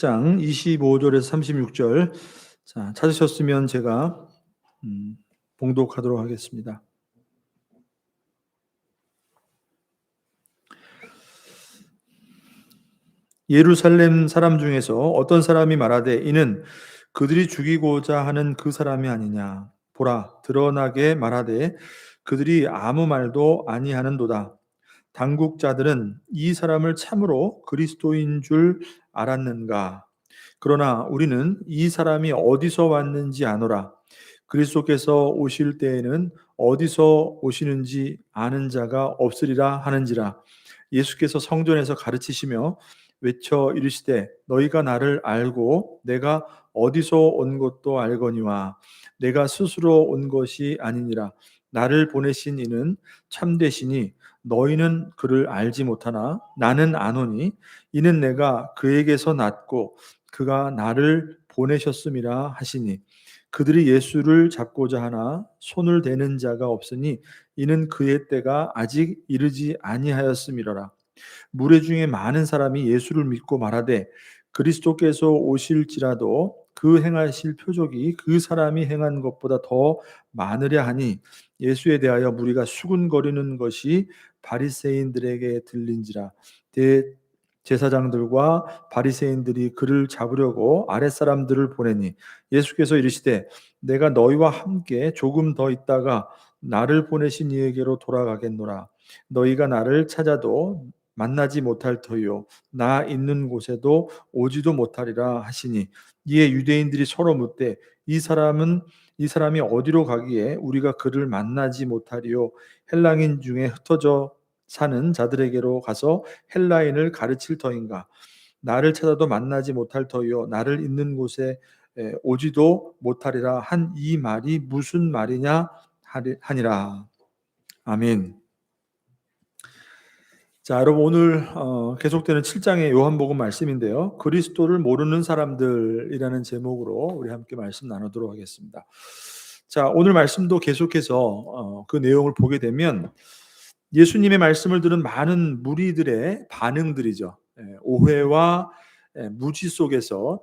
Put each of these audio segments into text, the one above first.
장 25절에서 36절. 자, 찾으셨으면 제가 봉독하도록 하겠습니다. 예루살렘 사람 중에서 어떤 사람이 말하되 이는 그들이 죽이고자 하는 그 사람이 아니냐. 보라, 드러나게 말하되 그들이 아무 말도 아니하는도다. 당국자들은 이 사람을 참으로 그리스도인 줄 알았는가. 그러나 우리는 이 사람이 어디서 왔는지 아노라. 그리스도께서 오실 때에는 어디서 오시는지 아는 자가 없으리라 하는지라. 예수께서 성전에서 가르치시며 외쳐 이르시되 너희가 나를 알고 내가 어디서 온 것도 알거니와 내가 스스로 온 것이 아니니라. 나를 보내신 이는 참되시니 너희는 그를 알지 못하나 나는 아노니 이는 내가 그에게서 났고 그가 나를 보내셨음이라 하시니 그들이 예수를 잡고자 하나 손을 대는 자가 없으니 이는 그의 때가 아직 이르지 아니하였음이로라. 무리 중에 많은 사람이 예수를 믿고 말하되 그리스도께서 오실지라도 그 행하실 표적이 그 사람이 행한 것보다 더 많으랴 하니 예수에 대하여 무리가 수군거리는 것이 바리새인들에게 들린지라. 제사장들과 바리새인들이 그를 잡으려고 아랫사람들을 보내니 예수께서 이르시되 내가 너희와 함께 조금 더 있다가 나를 보내신 이에게로 돌아가겠노라. 너희가 나를 찾아도 만나지 못할 터이요 나 있는 곳에도 오지도 못하리라 하시니 이에 유대인들이 서로 묻되 이 사람이 어디로 가기에 우리가 그를 만나지 못하리요. 헬라인 중에 흩어져 사는 자들에게로 가서 헬라인을 가르칠 터인가. 나를 찾아도 만나지 못할 터이요 나를 있는 곳에 오지도 못하리라 한 이 말이 무슨 말이냐 하니라. 아멘. 자, 여러분 오늘 계속되는 7장의 요한복음 말씀인데요. 그리스도를 모르는 사람들이라는 제목으로 우리 함께 말씀 나누도록 하겠습니다. 자, 오늘 말씀도 계속해서 그 내용을 보게 되면 예수님의 말씀을 들은 많은 무리들의 반응들이죠. 오해와 무지 속에서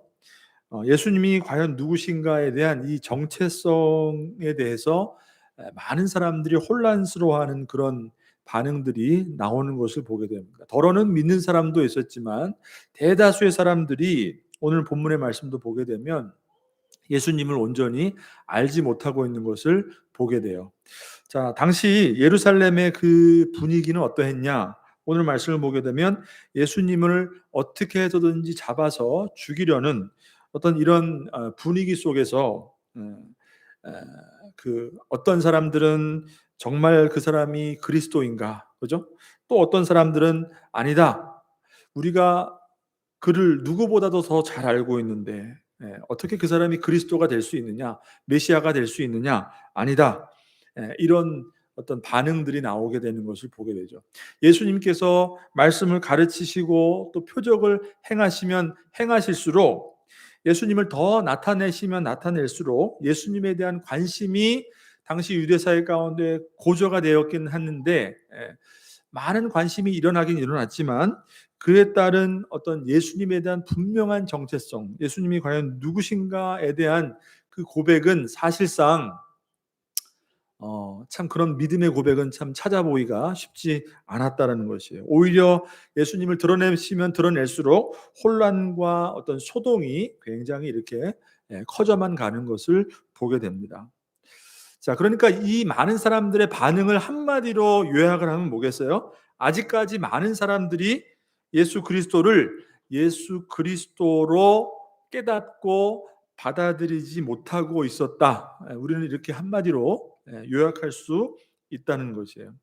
예수님이 과연 누구신가에 대한 이 정체성에 대해서 많은 사람들이 혼란스러워하는 그런 반응들이 나오는 것을 보게 됩니다. 더러는 믿는 사람도 있었지만 대다수의 사람들이 오늘 본문의 말씀도 보게 되면 예수님을 온전히 알지 못하고 있는 것을 보게 돼요. 자, 당시 예루살렘의 그 분위기는 어떠했냐? 오늘 말씀을 보게 되면 예수님을 어떻게 해서든지 잡아서 죽이려는 어떤 이런 분위기 속에서 그 어떤 사람들은 정말 그 사람이 그리스도인가, 그죠? 또 어떤 사람들은 아니다. 우리가 그를 누구보다도 더 잘 알고 있는데 어떻게 그 사람이 그리스도가 될 수 있느냐, 메시아가 될 수 있느냐? 아니다. 이런 어떤 반응들이 나오게 되는 것을 보게 되죠. 예수님께서 말씀을 가르치시고 또 표적을 행하시면 행하실수록 예수님을 더 나타내시면 나타낼수록 예수님에 대한 관심이 당시 유대사회 가운데 고조가 되었긴 했는데 많은 관심이 일어나긴 일어났지만 그에 따른 어떤 예수님에 대한 분명한 정체성, 예수님이 과연 누구신가에 대한 그 고백은 사실상 참 그런 믿음의 고백은 참 찾아보기가 쉽지 않았다라는 것이에요. 오히려 예수님을 드러내시면 드러낼수록 혼란과 어떤 소동이 굉장히 이렇게 커져만 가는 것을 보게 됩니다. 자, 그러니까 이 많은 사람들의 반응을 한마디로 요약을 하면 뭐겠어요? 아직까지 많은 사람들이 예수 그리스도로 깨닫고 받아들이지 못하고 있었다. 우리는 이렇게 한마디로 요약할 수 있다는 것이에요.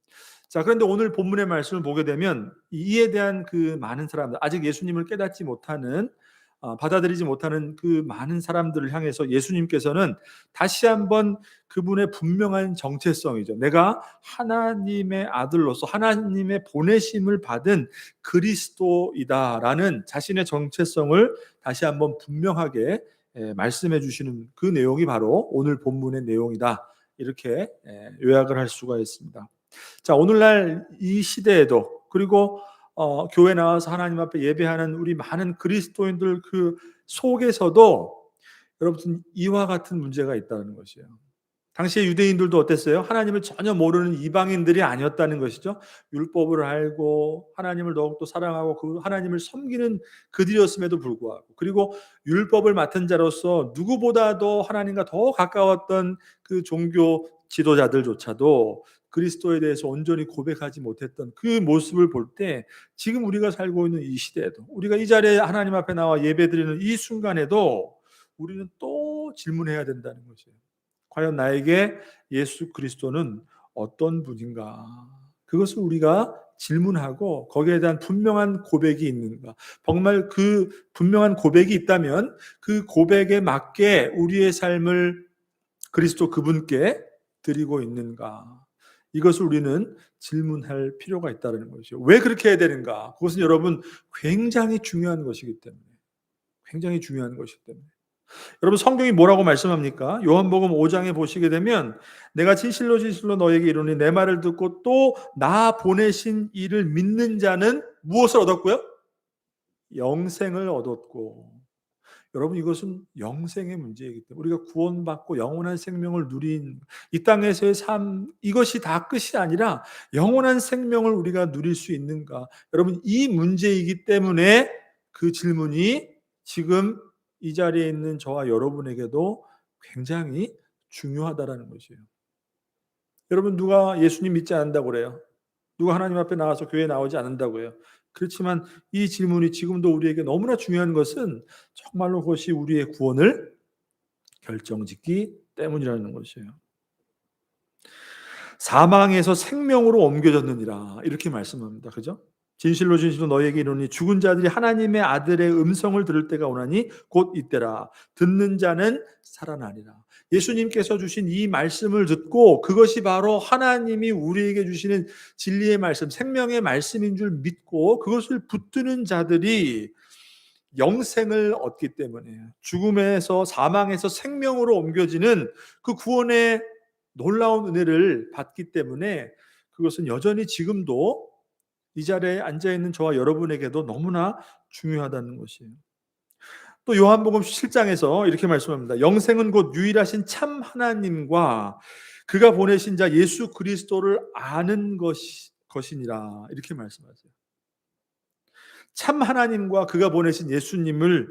자, 그런데 오늘 본문의 말씀을 보게 되면 이에 대한 그 많은 사람들, 아직 예수님을 깨닫지 못하는 받아들이지 못하는 그 많은 사람들을 향해서 예수님께서는 다시 한번 그분의 분명한 정체성이죠. 내가 하나님의 아들로서 하나님의 보내심을 받은 그리스도이다라는 자신의 정체성을 다시 한번 분명하게 말씀해 주시는 그 내용이 바로 오늘 본문의 내용이다. 이렇게 요약을 할 수가 있습니다. 자, 오늘날 이 시대에도 그리고 교회 나와서 하나님 앞에 예배하는 우리 많은 그리스도인들 그 속에서도 여러분 이와 같은 문제가 있다는 것이에요. 당시에 유대인들도 어땠어요? 하나님을 전혀 모르는 이방인들이 아니었다는 것이죠. 율법을 알고 하나님을 더욱더 사랑하고 그 하나님을 섬기는 그들이었음에도 불구하고, 그리고 율법을 맡은 자로서 누구보다도 하나님과 더 가까웠던 그 종교 지도자들조차도 그리스도에 대해서 온전히 고백하지 못했던 그 모습을 볼 때, 지금 우리가 살고 있는 이 시대에도, 우리가 이 자리에 하나님 앞에 나와 예배드리는 이 순간에도 우리는 또 질문해야 된다는 것이에요. 과연 나에게 예수 그리스도는 어떤 분인가? 그것을 우리가 질문하고 거기에 대한 분명한 고백이 있는가? 정말 그 분명한 고백이 있다면 그 고백에 맞게 우리의 삶을 그리스도 그분께 드리고 있는가? 이것을 우리는 질문할 필요가 있다는 것이죠. 왜 그렇게 해야 되는가? 그것은 여러분 굉장히 중요한 것이기 때문에, 굉장히 중요한 것이기 때문에. 여러분 성경이 뭐라고 말씀합니까? 요한복음 5장에 보시게 되면 내가 진실로 진실로 너에게 이르노니 내 말을 듣고 또 나 보내신 이를 믿는 자는 무엇을 얻었고요? 영생을 얻었고. 여러분 이것은 영생의 문제이기 때문에 우리가 구원받고 영원한 생명을 누린 이 땅에서의 삶, 이것이 다 끝이 아니라 영원한 생명을 우리가 누릴 수 있는가? 여러분 이 문제이기 때문에 그 질문이 지금 이 자리에 있는 저와 여러분에게도 굉장히 중요하다라는 것이에요. 여러분 누가 예수님 믿지 않는다고 그래요? 누가 하나님 앞에 나와서 교회에 나오지 않는다고 해요? 그렇지만 이 질문이 지금도 우리에게 너무나 중요한 것은 정말로 그것이 우리의 구원을 결정짓기 때문이라는 것이에요. 사망에서 생명으로 옮겨졌느니라 이렇게 말씀합니다. 그죠? 진실로 진실로 너희에게 이르노니 죽은 자들이 하나님의 아들의 음성을 들을 때가 오나니 곧 이때라. 듣는 자는 살아나리라. 예수님께서 주신 이 말씀을 듣고 그것이 바로 하나님이 우리에게 주시는 진리의 말씀, 생명의 말씀인 줄 믿고 그것을 붙드는 자들이 영생을 얻기 때문에, 죽음에서 사망에서 생명으로 옮겨지는 그 구원의 놀라운 은혜를 받기 때문에 그것은 여전히 지금도 이 자리에 앉아있는 저와 여러분에게도 너무나 중요하다는 것이에요. 또 요한복음 7장에서 이렇게 말씀합니다. 영생은 곧 유일하신 참 하나님과 그가 보내신 자 예수 그리스도를 아는 것이니라 이렇게 말씀하세요. 참 하나님과 그가 보내신 예수님을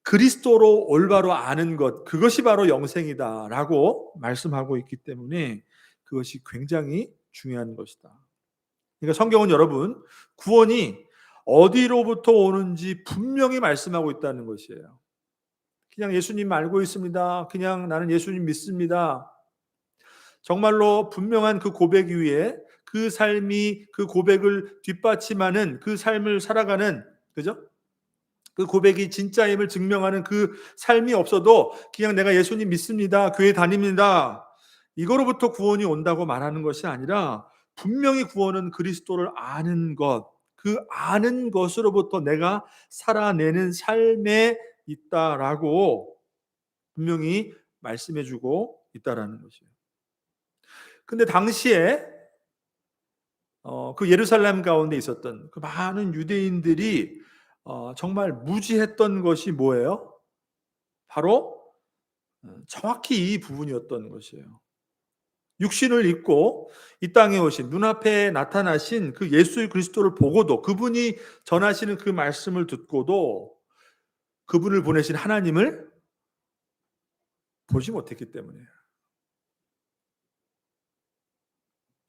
그리스도로 올바로 아는 것, 그것이 바로 영생이다라고 말씀하고 있기 때문에 그것이 굉장히 중요한 것이다. 그러니까 성경은 여러분 구원이 어디로부터 오는지 분명히 말씀하고 있다는 것이에요. 그냥 예수님 알고 있습니다. 그냥 나는 예수님 믿습니다. 정말로 분명한 그 고백 위에 그 삶이 그 고백을 뒷받침하는 그 삶을 살아가는, 그죠? 그 고백이 진짜임을 증명하는 그 삶이 없어도 그냥 내가 예수님 믿습니다. 교회 다닙니다. 이거로부터 구원이 온다고 말하는 것이 아니라 분명히 구원은 그리스도를 아는 것, 그 아는 것으로부터 내가 살아내는 삶에 있다라고 분명히 말씀해주고 있다라는 것이에요. 근데 당시에 그 예루살렘 가운데 있었던 그 많은 유대인들이 정말 무지했던 것이 뭐예요? 바로 정확히 이 부분이었던 것이에요. 육신을 입고 이 땅에 오신 눈앞에 나타나신 그 예수 그리스도를 보고도, 그분이 전하시는 그 말씀을 듣고도 그분을 보내신 하나님을 보지 못했기 때문에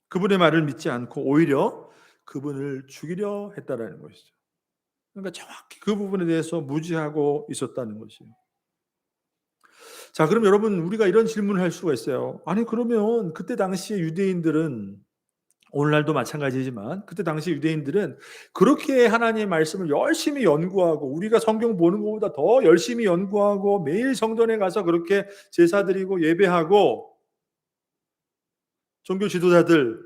그분의 말을 믿지 않고 오히려 그분을 죽이려 했다라는 것이죠. 그러니까 정확히 그 부분에 대해서 무지하고 있었다는 것이에요. 자, 그럼 여러분 우리가 이런 질문을 할 수가 있어요. 아니 그러면 그때 당시에 유대인들은, 오늘날도 마찬가지지만 그때 당시 유대인들은 그렇게 하나님의 말씀을 열심히 연구하고 우리가 성경 보는 것보다 더 열심히 연구하고 매일 성전에 가서 그렇게 제사 드리고 예배하고 종교 지도자들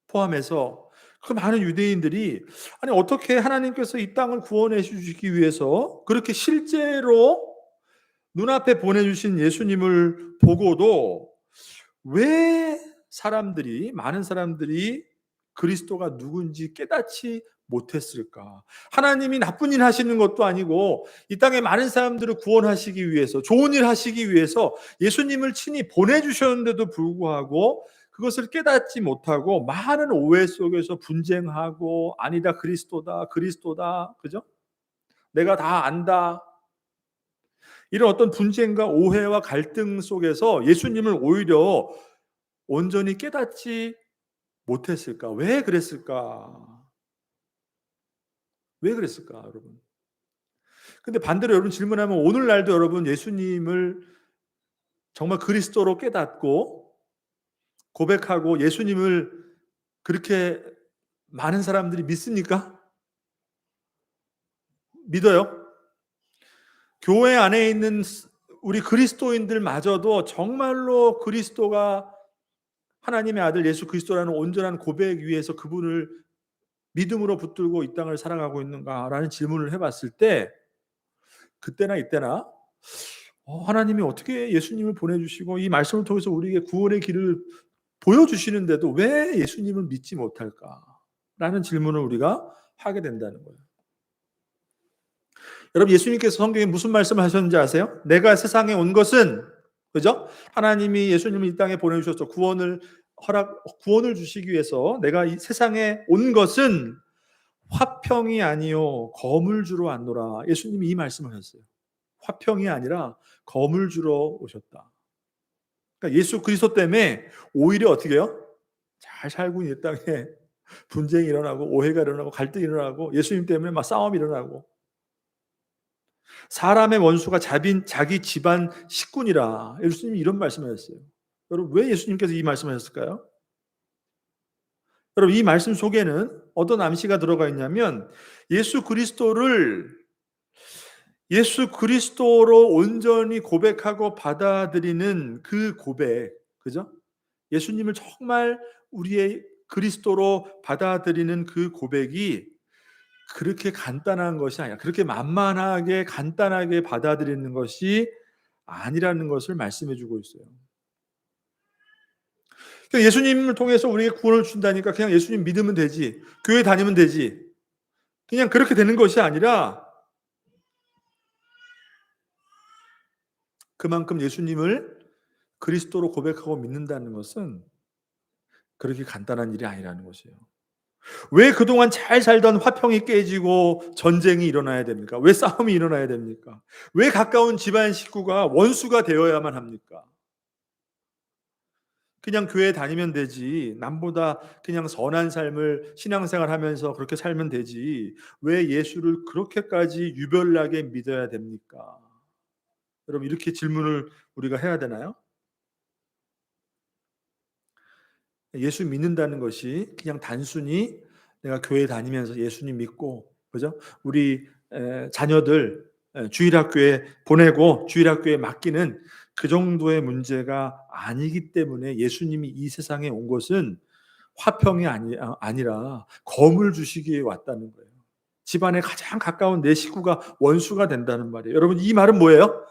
포함해서 그 많은 유대인들이 아니 어떻게 하나님께서 이 땅을 구원해 주시기 위해서 그렇게 실제로 눈앞에 보내주신 예수님을 보고도 왜 많은 사람들이 그리스도가 누군지 깨닫지 못했을까? 하나님이 나쁜 일 하시는 것도 아니고 이 땅에 많은 사람들을 구원하시기 위해서, 좋은 일 하시기 위해서 예수님을 친히 보내주셨는데도 불구하고 그것을 깨닫지 못하고 많은 오해 속에서 분쟁하고, 아니다, 그리스도다, 그리스도다, 그죠? 내가 다 안다, 이런 어떤 분쟁과 오해와 갈등 속에서 예수님을 오히려 온전히 깨닫지 못했을까? 왜 그랬을까? 왜 그랬을까, 여러분? 근데 반대로 여러분 질문하면, 오늘날도 여러분 예수님을 정말 그리스도로 깨닫고 고백하고 예수님을 그렇게 많은 사람들이 믿습니까? 믿어요? 교회 안에 있는 우리 그리스도인들마저도 정말로 그리스도가 하나님의 아들 예수 그리스도라는 온전한 고백 위에서 그분을 믿음으로 붙들고 이 땅을 살아가고 있는가라는 질문을 해봤을 때, 그때나 이때나 하나님이 어떻게 예수님을 보내주시고 이 말씀을 통해서 우리에게 구원의 길을 보여주시는데도 왜 예수님을 믿지 못할까라는 질문을 우리가 하게 된다는 거예요. 여러분, 예수님께서 성경에 무슨 말씀을 하셨는지 아세요? 내가 세상에 온 것은, 그죠? 하나님이 예수님을 이 땅에 보내주셔서 구원을 주시기 위해서 내가 이 세상에 온 것은 화평이 아니요 검을 주러 왔노라. 예수님이 이 말씀을 하셨어요. 화평이 아니라 검을 주러 오셨다. 그러니까 예수 그리스도 때문에 오히려 어떻게 해요? 잘 살고 있는 이 땅에 분쟁이 일어나고 오해가 일어나고 갈등이 일어나고 예수님 때문에 막 싸움이 일어나고, 사람의 원수가 자기 집안 식군이라, 예수님이 이런 말씀을 하셨어요. 여러분, 왜 예수님께서 이 말씀을 하셨을까요? 여러분, 이 말씀 속에는 어떤 암시가 들어가 있냐면, 예수 그리스도로 온전히 고백하고 받아들이는 그 고백, 그죠? 예수님을 정말 우리의 그리스도로 받아들이는 그 고백이 그렇게 간단한 것이 아니라, 그렇게 만만하게 간단하게 받아들이는 것이 아니라는 것을 말씀해 주고 있어요. 그러니까 예수님을 통해서 우리에게 구원을 준다니까 그냥 예수님 믿으면 되지, 교회 다니면 되지, 그냥 그렇게 되는 것이 아니라, 그만큼 예수님을 그리스도로 고백하고 믿는다는 것은 그렇게 간단한 일이 아니라는 것이에요. 왜 그동안 잘 살던 화평이 깨지고 전쟁이 일어나야 됩니까? 왜 싸움이 일어나야 됩니까? 왜 가까운 집안 식구가 원수가 되어야만 합니까? 그냥 교회 다니면 되지, 남보다 그냥 선한 삶을 신앙생활 하면서 그렇게 살면 되지, 왜 예수를 그렇게까지 유별나게 믿어야 됩니까? 여러분, 이렇게 질문을 우리가 해야 되나요? 예수 믿는다는 것이 그냥 단순히 내가 교회 다니면서 예수님 믿고, 그죠? 우리 자녀들 주일학교에 보내고 주일학교에 맡기는 그 정도의 문제가 아니기 때문에, 예수님이 이 세상에 온 것은 화평이 아니라 검을 주시기 위해 왔다는 거예요. 집안에 가장 가까운 내 식구가 원수가 된다는 말이에요. 여러분, 이 말은 뭐예요?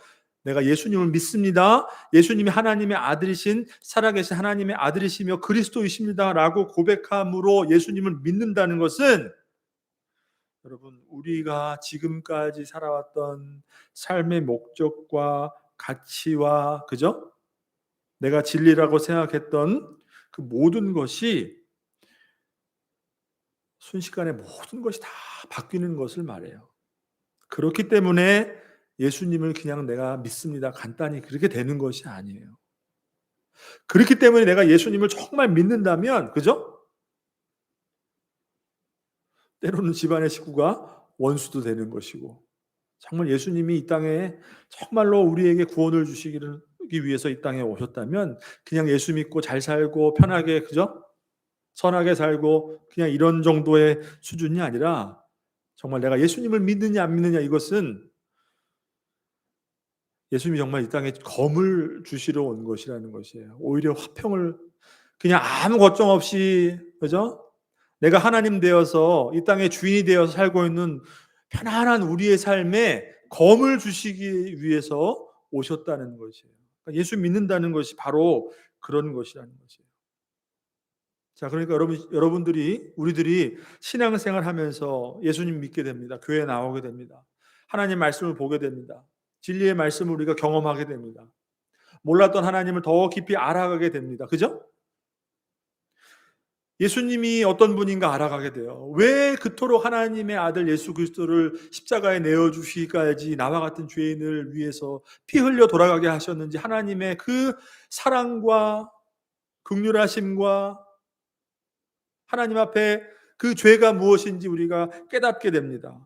내가 예수님을 믿습니다, 예수님이 하나님의 아들이신, 살아계신 하나님의 아들이시며 그리스도이십니다 라고 고백함으로 예수님을 믿는다는 것은, 여러분, 우리가 지금까지 살아왔던 삶의 목적과 가치와, 그죠? 내가 진리라고 생각했던 그 모든 것이 순식간에 모든 것이 다 바뀌는 것을 말해요. 그렇기 때문에 예수님을 그냥 내가 믿습니다, 간단히 그렇게 되는 것이 아니에요. 그렇기 때문에 내가 예수님을 정말 믿는다면, 그죠? 때로는 집안의 식구가 원수도 되는 것이고, 정말 예수님이 이 땅에 정말로 우리에게 구원을 주시기 위해서 이 땅에 오셨다면 그냥 예수 믿고 잘 살고 편하게, 그죠? 선하게 살고 그냥 이런 정도의 수준이 아니라, 정말 내가 예수님을 믿느냐 안 믿느냐, 이것은 예수님이 정말 이 땅에 검을 주시러 온 것이라는 것이에요. 오히려 화평을, 그냥 아무 걱정 없이, 그죠? 내가 하나님 되어서 이 땅의 주인이 되어서 살고 있는 편안한 우리의 삶에 검을 주시기 위해서 오셨다는 것이에요. 그러니까 예수 믿는다는 것이 바로 그런 것이라는 것이에요. 자, 그러니까 여러분들이 우리들이 신앙생활 하면서 예수님 믿게 됩니다. 교회 나오게 됩니다. 하나님 말씀을 보게 됩니다. 진리의 말씀을 우리가 경험하게 됩니다. 몰랐던 하나님을 더 깊이 알아가게 됩니다. 그죠? 예수님이 어떤 분인가 알아가게 돼요. 왜 그토록 하나님의 아들 예수 그리스도를 십자가에 내어주시기까지 나와 같은 죄인을 위해서 피 흘려 돌아가게 하셨는지, 하나님의 그 사랑과 긍휼하심과 하나님 앞에 그 죄가 무엇인지 우리가 깨닫게 됩니다.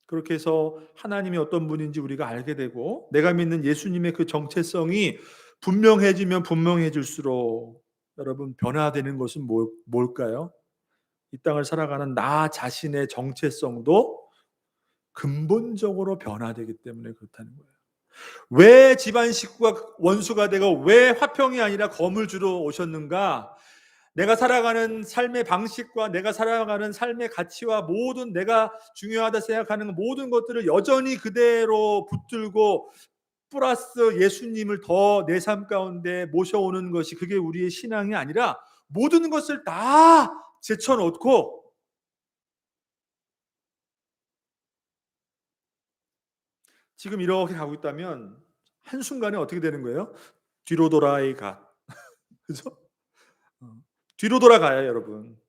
그렇게 해서 하나님이 어떤 분인지 우리가 알게 되고, 내가 믿는 예수님의 그 정체성이 분명해지면 분명해질수록 여러분, 변화되는 것은 뭘까요? 이 땅을 살아가는 나 자신의 정체성도 근본적으로 변화되기 때문에 그렇다는 거예요. 왜 집안 식구가 원수가 되고 왜 화평이 아니라 검을 주러 오셨는가? 내가 살아가는 삶의 방식과 내가 살아가는 삶의 가치와 모든 내가 중요하다 생각하는 모든 것들을 여전히 그대로 붙들고 플러스 예수님을 더 내 삶 가운데 모셔오는 것이, 그게 우리의 신앙이 아니라 모든 것을 다 제쳐놓고 지금 이렇게 가고 있다면 한순간에 어떻게 되는 거예요? 뒤로 돌아이 가. 그죠? 어. 뒤로 돌아가요, 여러분.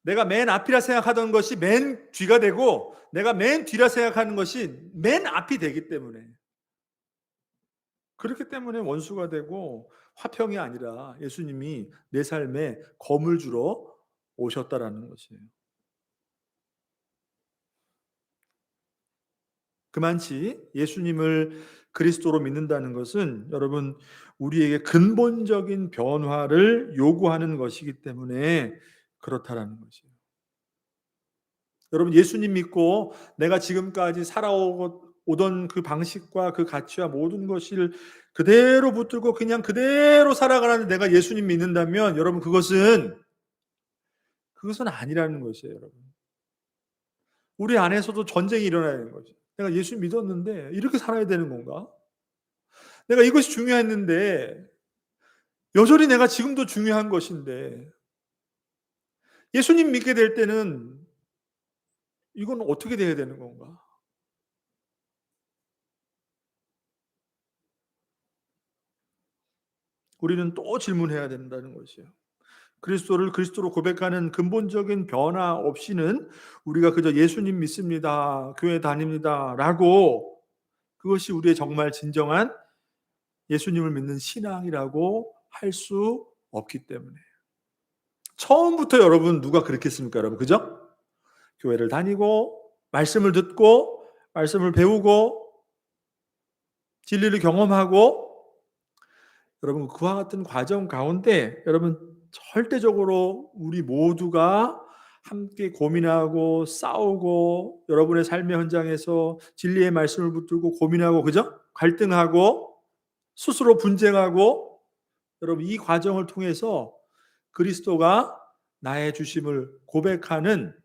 내가 맨 앞이라 생각하던 것이 맨 뒤가 되고, 내가 맨 뒤라 생각하는 것이 맨 앞이 되기 때문에, 그렇기 때문에 원수가 되고 화평이 아니라 예수님이 내 삶에 검을 주러 오셨다라는 것이에요. 그만치 예수님을 그리스도로 믿는다는 것은 여러분, 우리에게 근본적인 변화를 요구하는 것이기 때문에 그렇다라는 것이에요. 여러분, 예수님 믿고 내가 지금까지 살아오던 그 방식과 그 가치와 모든 것을 그대로 붙들고 그냥 그대로 살아가는 내가 예수님 믿는다면, 여러분, 그것은 아니라는 것이에요, 여러분. 우리 안에서도 전쟁이 일어나야 되는 거죠. 내가 예수 믿었는데 이렇게 살아야 되는 건가? 내가 이것이 중요했는데, 여전히 내가 지금도 중요한 것인데, 예수님 믿게 될 때는 이건 어떻게 돼야 되는 건가? 우리는 또 질문해야 된다는 것이에요. 그리스도를 그리스도로 고백하는 근본적인 변화 없이는 우리가 그저 예수님 믿습니다, 교회 다닙니다 라고, 그것이 우리의 정말 진정한 예수님을 믿는 신앙이라고 할 수 없기 때문에. 처음부터 여러분 누가 그렇게 했습니까, 여러분? 그죠? 교회를 다니고 말씀을 듣고 말씀을 배우고 진리를 경험하고, 여러분, 그와 같은 과정 가운데 여러분, 절대적으로 우리 모두가 함께 고민하고 싸우고, 여러분의 삶의 현장에서 진리의 말씀을 붙들고 고민하고, 그죠? 갈등하고 스스로 분쟁하고, 여러분, 이 과정을 통해서 그리스도가 나의 주심을 고백하는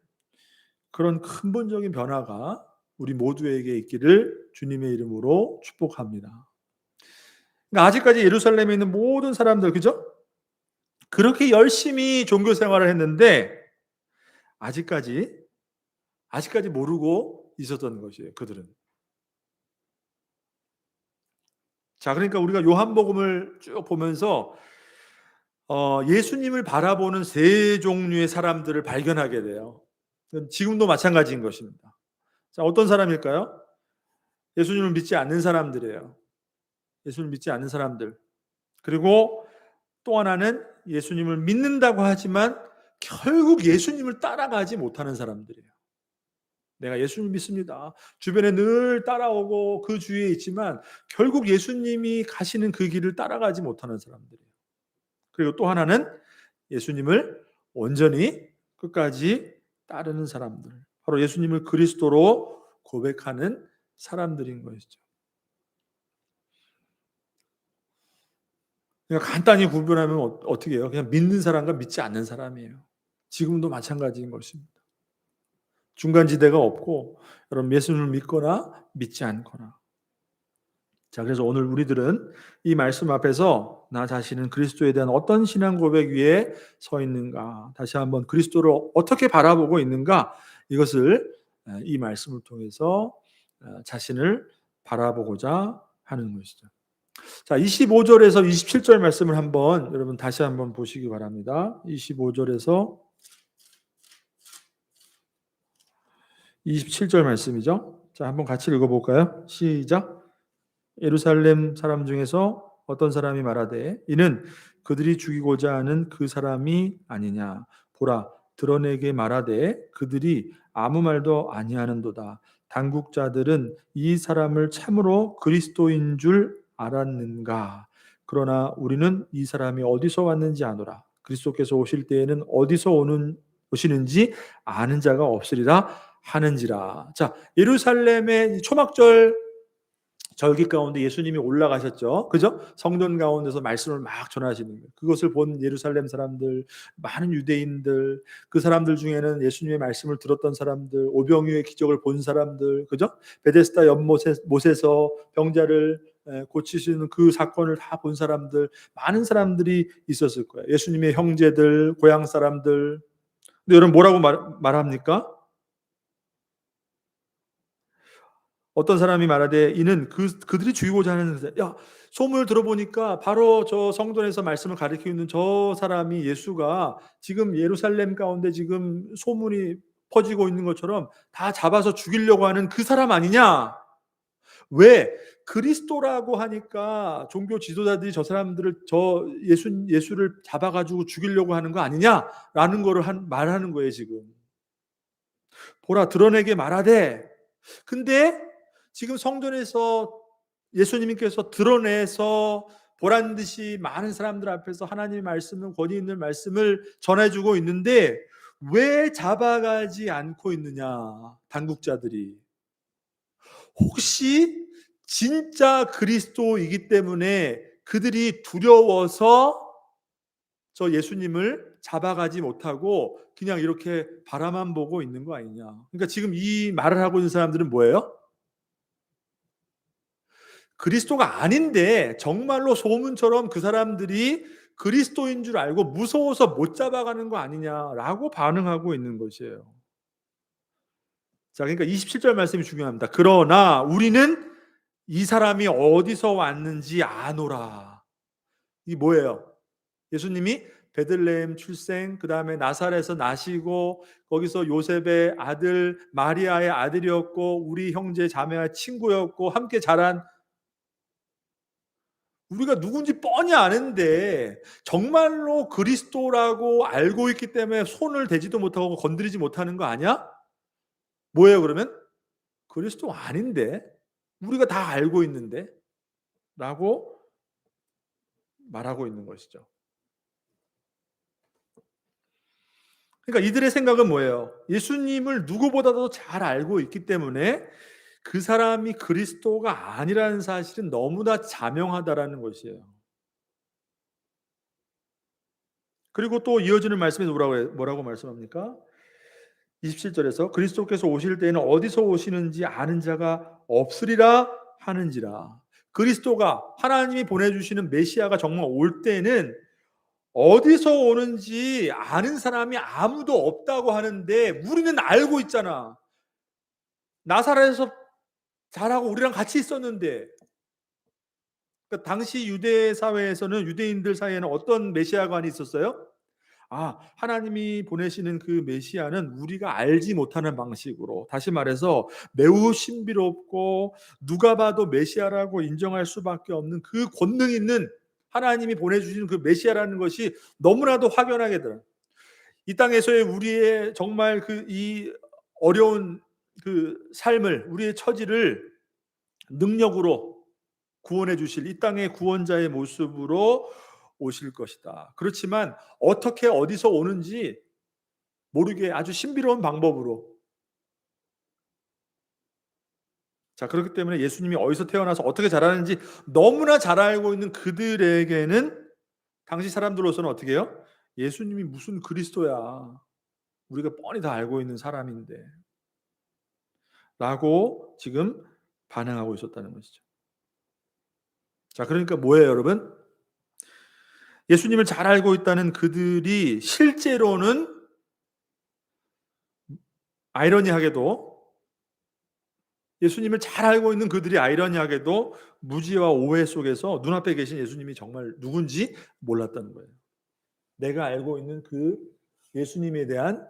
그런 근본적인 변화가 우리 모두에게 있기를 주님의 이름으로 축복합니다. 그러니까 아직까지 예루살렘에 있는 모든 사람들, 그죠? 그렇게 열심히 종교 생활을 했는데 아직까지 모르고 있었던 것이에요, 그들은. 자, 그러니까 우리가 요한복음을 쭉 보면서 예수님을 바라보는 세 종류의 사람들을 발견하게 돼요. 지금도 마찬가지인 것입니다. 자, 어떤 사람일까요? 예수님을 믿지 않는 사람들이에요. 예수님을 믿지 않는 사람들. 그리고 또 하나는 예수님을 믿는다고 하지만 결국 예수님을 따라가지 못하는 사람들이에요. 내가 예수님 믿습니다, 주변에 늘 따라오고 그 주위에 있지만 결국 예수님이 가시는 그 길을 따라가지 못하는 사람들이에요. 그리고 또 하나는 예수님을 온전히 끝까지 따르는 사람들, 바로 예수님을 그리스도로 고백하는 사람들인 것이죠. 그냥 간단히 구분하면 어떻게 해요? 그냥 믿는 사람과 믿지 않는 사람이에요. 지금도 마찬가지인 것입니다. 중간지대가 없고, 여러분, 예수님을 믿거나 믿지 않거나. 자, 그래서 오늘 우리들은 이 말씀 앞에서 나 자신은 그리스도에 대한 어떤 신앙 고백 위에 서 있는가, 다시 한번 그리스도를 어떻게 바라보고 있는가, 이것을 이 말씀을 통해서 자신을 바라보고자 하는 것이죠. 자, 25절에서 27절 말씀을 한번 여러분 다시 한번 보시기 바랍니다. 25절에서 27절 말씀이죠. 자, 한번 같이 읽어볼까요? 시작. 예루살렘 사람 중에서 어떤 사람이 말하되 이는 그들이 죽이고자 하는 그 사람이 아니냐. 보라, 드러내게 말하되 그들이 아무 말도 아니하는도다. 당국자들은 이 사람을 참으로 그리스도인 줄 알았는가. 그러나 우리는 이 사람이 어디서 왔는지 아노라. 그리스도께서 오실 때에는 어디서 오시는지 아는 자가 없으리라 하는지라. 자, 예루살렘의 초막절 절기 가운데 예수님이 올라가셨죠. 그죠? 성전 가운데서 말씀을 막 전하시는 거예요. 그것을 본 예루살렘 사람들, 많은 유대인들, 그 사람들 중에는 예수님의 말씀을 들었던 사람들, 오병이어의 기적을 본 사람들, 그죠? 베데스다 연못에서 병자를 고치시는 그 사건을 다 본 사람들, 많은 사람들이 있었을 거예요. 예수님의 형제들, 고향 사람들. 근데 여러분 뭐라고 말합니까? 어떤 사람이 말하되 이는 그들이 죽이고자 하는 야, 소문을 들어보니까 바로 저 성전에서 말씀을 가리키고 있는 저 사람이 예수가 지금 예루살렘 가운데 지금 소문이 퍼지고 있는 것처럼 다 잡아서 죽이려고 하는 그 사람 아니냐? 왜? 그리스도라고 하니까 종교 지도자들이 저 사람들을 예수를 잡아가지고 죽이려고 하는 거 아니냐라는 거를 말하는 거예요 지금. 보라, 드러내게 말하되. 근데 지금 성전에서 예수님께서 드러내서 보란 듯이 많은 사람들 앞에서 하나님의 말씀을, 권위 있는 말씀을 전해주고 있는데 왜 잡아가지 않고 있느냐? 당국자들이 혹시 진짜 그리스도이기 때문에 그들이 두려워서 저 예수님을 잡아가지 못하고 그냥 이렇게 바라만 보고 있는 거 아니냐? 그러니까 지금 이 말을 하고 있는 사람들은 뭐예요? 그리스도가 아닌데 정말로 소문처럼 그 사람들이 그리스도인 줄 알고 무서워서 못 잡아가는 거 아니냐라고 반응하고 있는 것이에요. 자, 그러니까 27절 말씀이 중요합니다. 그러나 우리는 이 사람이 어디서 왔는지 아노라. 이 뭐예요? 예수님이 베들레헴 출생, 그 다음에 나사렛에서 나시고 거기서 요셉의 아들 마리아의 아들이었고 우리 형제 자매와 친구였고 함께 자란, 우리가 누군지 뻔히 아는데 정말로 그리스도라고 알고 있기 때문에 손을 대지도 못하고 건드리지 못하는 거 아니야? 뭐예요 그러면? 그리스도 아닌데 우리가 다 알고 있는데 라고 말하고 있는 것이죠. 그러니까 이들의 생각은 뭐예요? 예수님을 누구보다도 잘 알고 있기 때문에 그 사람이 그리스도가 아니라는 사실은 너무나 자명하다라는 것이에요. 그리고 또 이어지는 말씀에서 뭐라고 말씀합니까? 27절에서 그리스도께서 오실 때에는 어디서 오시는지 아는 자가 없으리라 하는지라. 그리스도가 하나님이 보내주시는 메시아가 정말 올 때는 어디서 오는지 아는 사람이 아무도 없다고 하는데 우리는 알고 있잖아. 나사렛에서 자라고 우리랑 같이 있었는데. 그러니까 당시 유대 사회에서는, 유대인들 사이에는 어떤 메시아관이 있었어요? 하나님이 보내시는 그 메시아는 우리가 알지 못하는 방식으로, 다시 말해서 매우 신비롭고 누가 봐도 메시아라고 인정할 수밖에 없는 그 권능 있는 하나님이 보내주시는 그 메시아라는 것이 너무나도 확연하게 들어요. 이 땅에서의 우리의 정말 이 어려운 그 삶을, 우리의 처지를 능력으로 구원해 주실 이 땅의 구원자의 모습으로 오실 것이다. 그렇지만 어떻게 어디서 오는지 모르게 아주 신비로운 방법으로. 자, 그렇기 때문에 예수님이 어디서 태어나서 어떻게 자라는지 너무나 잘 알고 있는 그들에게는 당시 사람들로서는 어떻게 해요? 예수님이 무슨 그리스도야. 우리가 뻔히 다 알고 있는 사람인데. 라고 지금 반응하고 있었다는 것이죠. 자, 그러니까 뭐예요, 여러분? 예수님을 잘 알고 있다는 그들이 실제로는 아이러니하게도 예수님을 잘 알고 있는 그들이 아이러니하게도 무지와 오해 속에서 눈앞에 계신 예수님이 정말 누군지 몰랐다는 거예요. 내가 알고 있는 그 예수님에 대한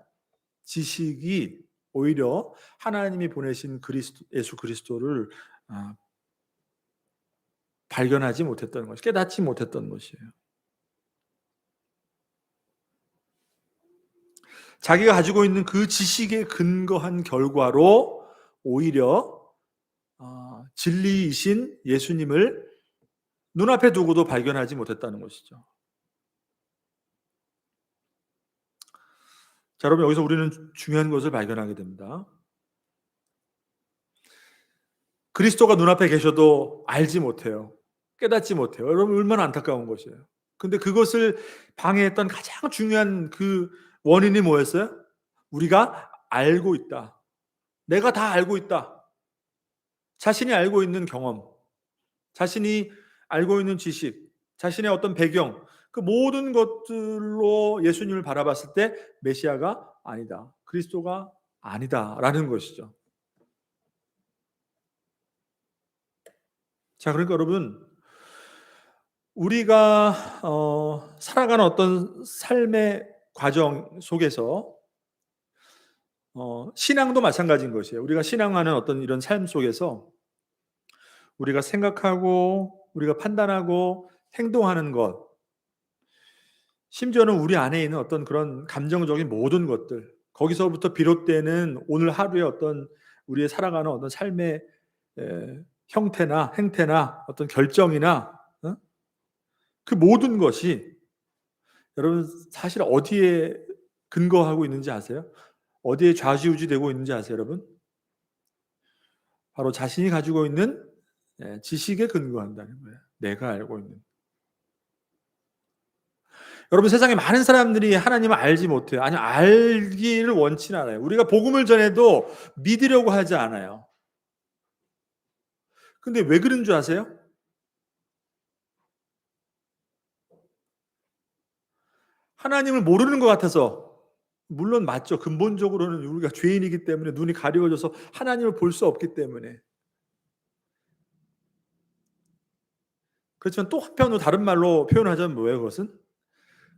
지식이 오히려 하나님이 보내신 예수 그리스도를 발견하지 못했던 것이, 깨닫지 못했던 것이에요. 자기가 가지고 있는 그 지식에 근거한 결과로 오히려 진리이신 예수님을 눈앞에 두고도 발견하지 못했다는 것이죠. 자, 여러분, 여기서 우리는 중요한 것을 발견하게 됩니다. 그리스도가 눈앞에 계셔도 알지 못해요. 깨닫지 못해요. 여러분, 얼마나 안타까운 것이에요. 근데 그것을 방해했던 가장 중요한 그 원인이 뭐였어요? 우리가 알고 있다. 내가 다 알고 있다. 자신이 알고 있는 경험, 자신이 알고 있는 지식, 자신의 어떤 배경, 그 모든 것들로 예수님을 바라봤을 때 메시아가 아니다, 그리스도가 아니다라는 것이죠. 자, 그러니까 여러분, 우리가 살아가는 어떤 삶의 과정 속에서 신앙도 마찬가지인 것이에요. 우리가 신앙하는 어떤 이런 삶 속에서 우리가 생각하고 우리가 판단하고 행동하는 것, 심지어는 우리 안에 있는 어떤 그런 감정적인 모든 것들, 거기서부터 비롯되는 오늘 하루의 어떤 우리의 살아가는 어떤 삶의 형태나 행태나 어떤 결정이나 그 모든 것이 여러분 사실 어디에 근거하고 있는지 아세요? 어디에 좌지우지되고 있는지 아세요, 여러분? 바로 자신이 가지고 있는 지식에 근거한다는 거예요. 내가 알고 있는. 여러분, 세상에 많은 사람들이 하나님을 알지 못해요. 아니, 알기를 원치는 않아요. 우리가 복음을 전해도 믿으려고 하지 않아요. 근데 왜 그런 줄 아세요? 하나님을 모르는 것 같아서. 물론 맞죠. 근본적으로는 우리가 죄인이기 때문에 눈이 가려워져서 하나님을 볼 수 없기 때문에. 그렇지만 또 한편으로 다른 말로 표현하자면 뭐예요, 그것은?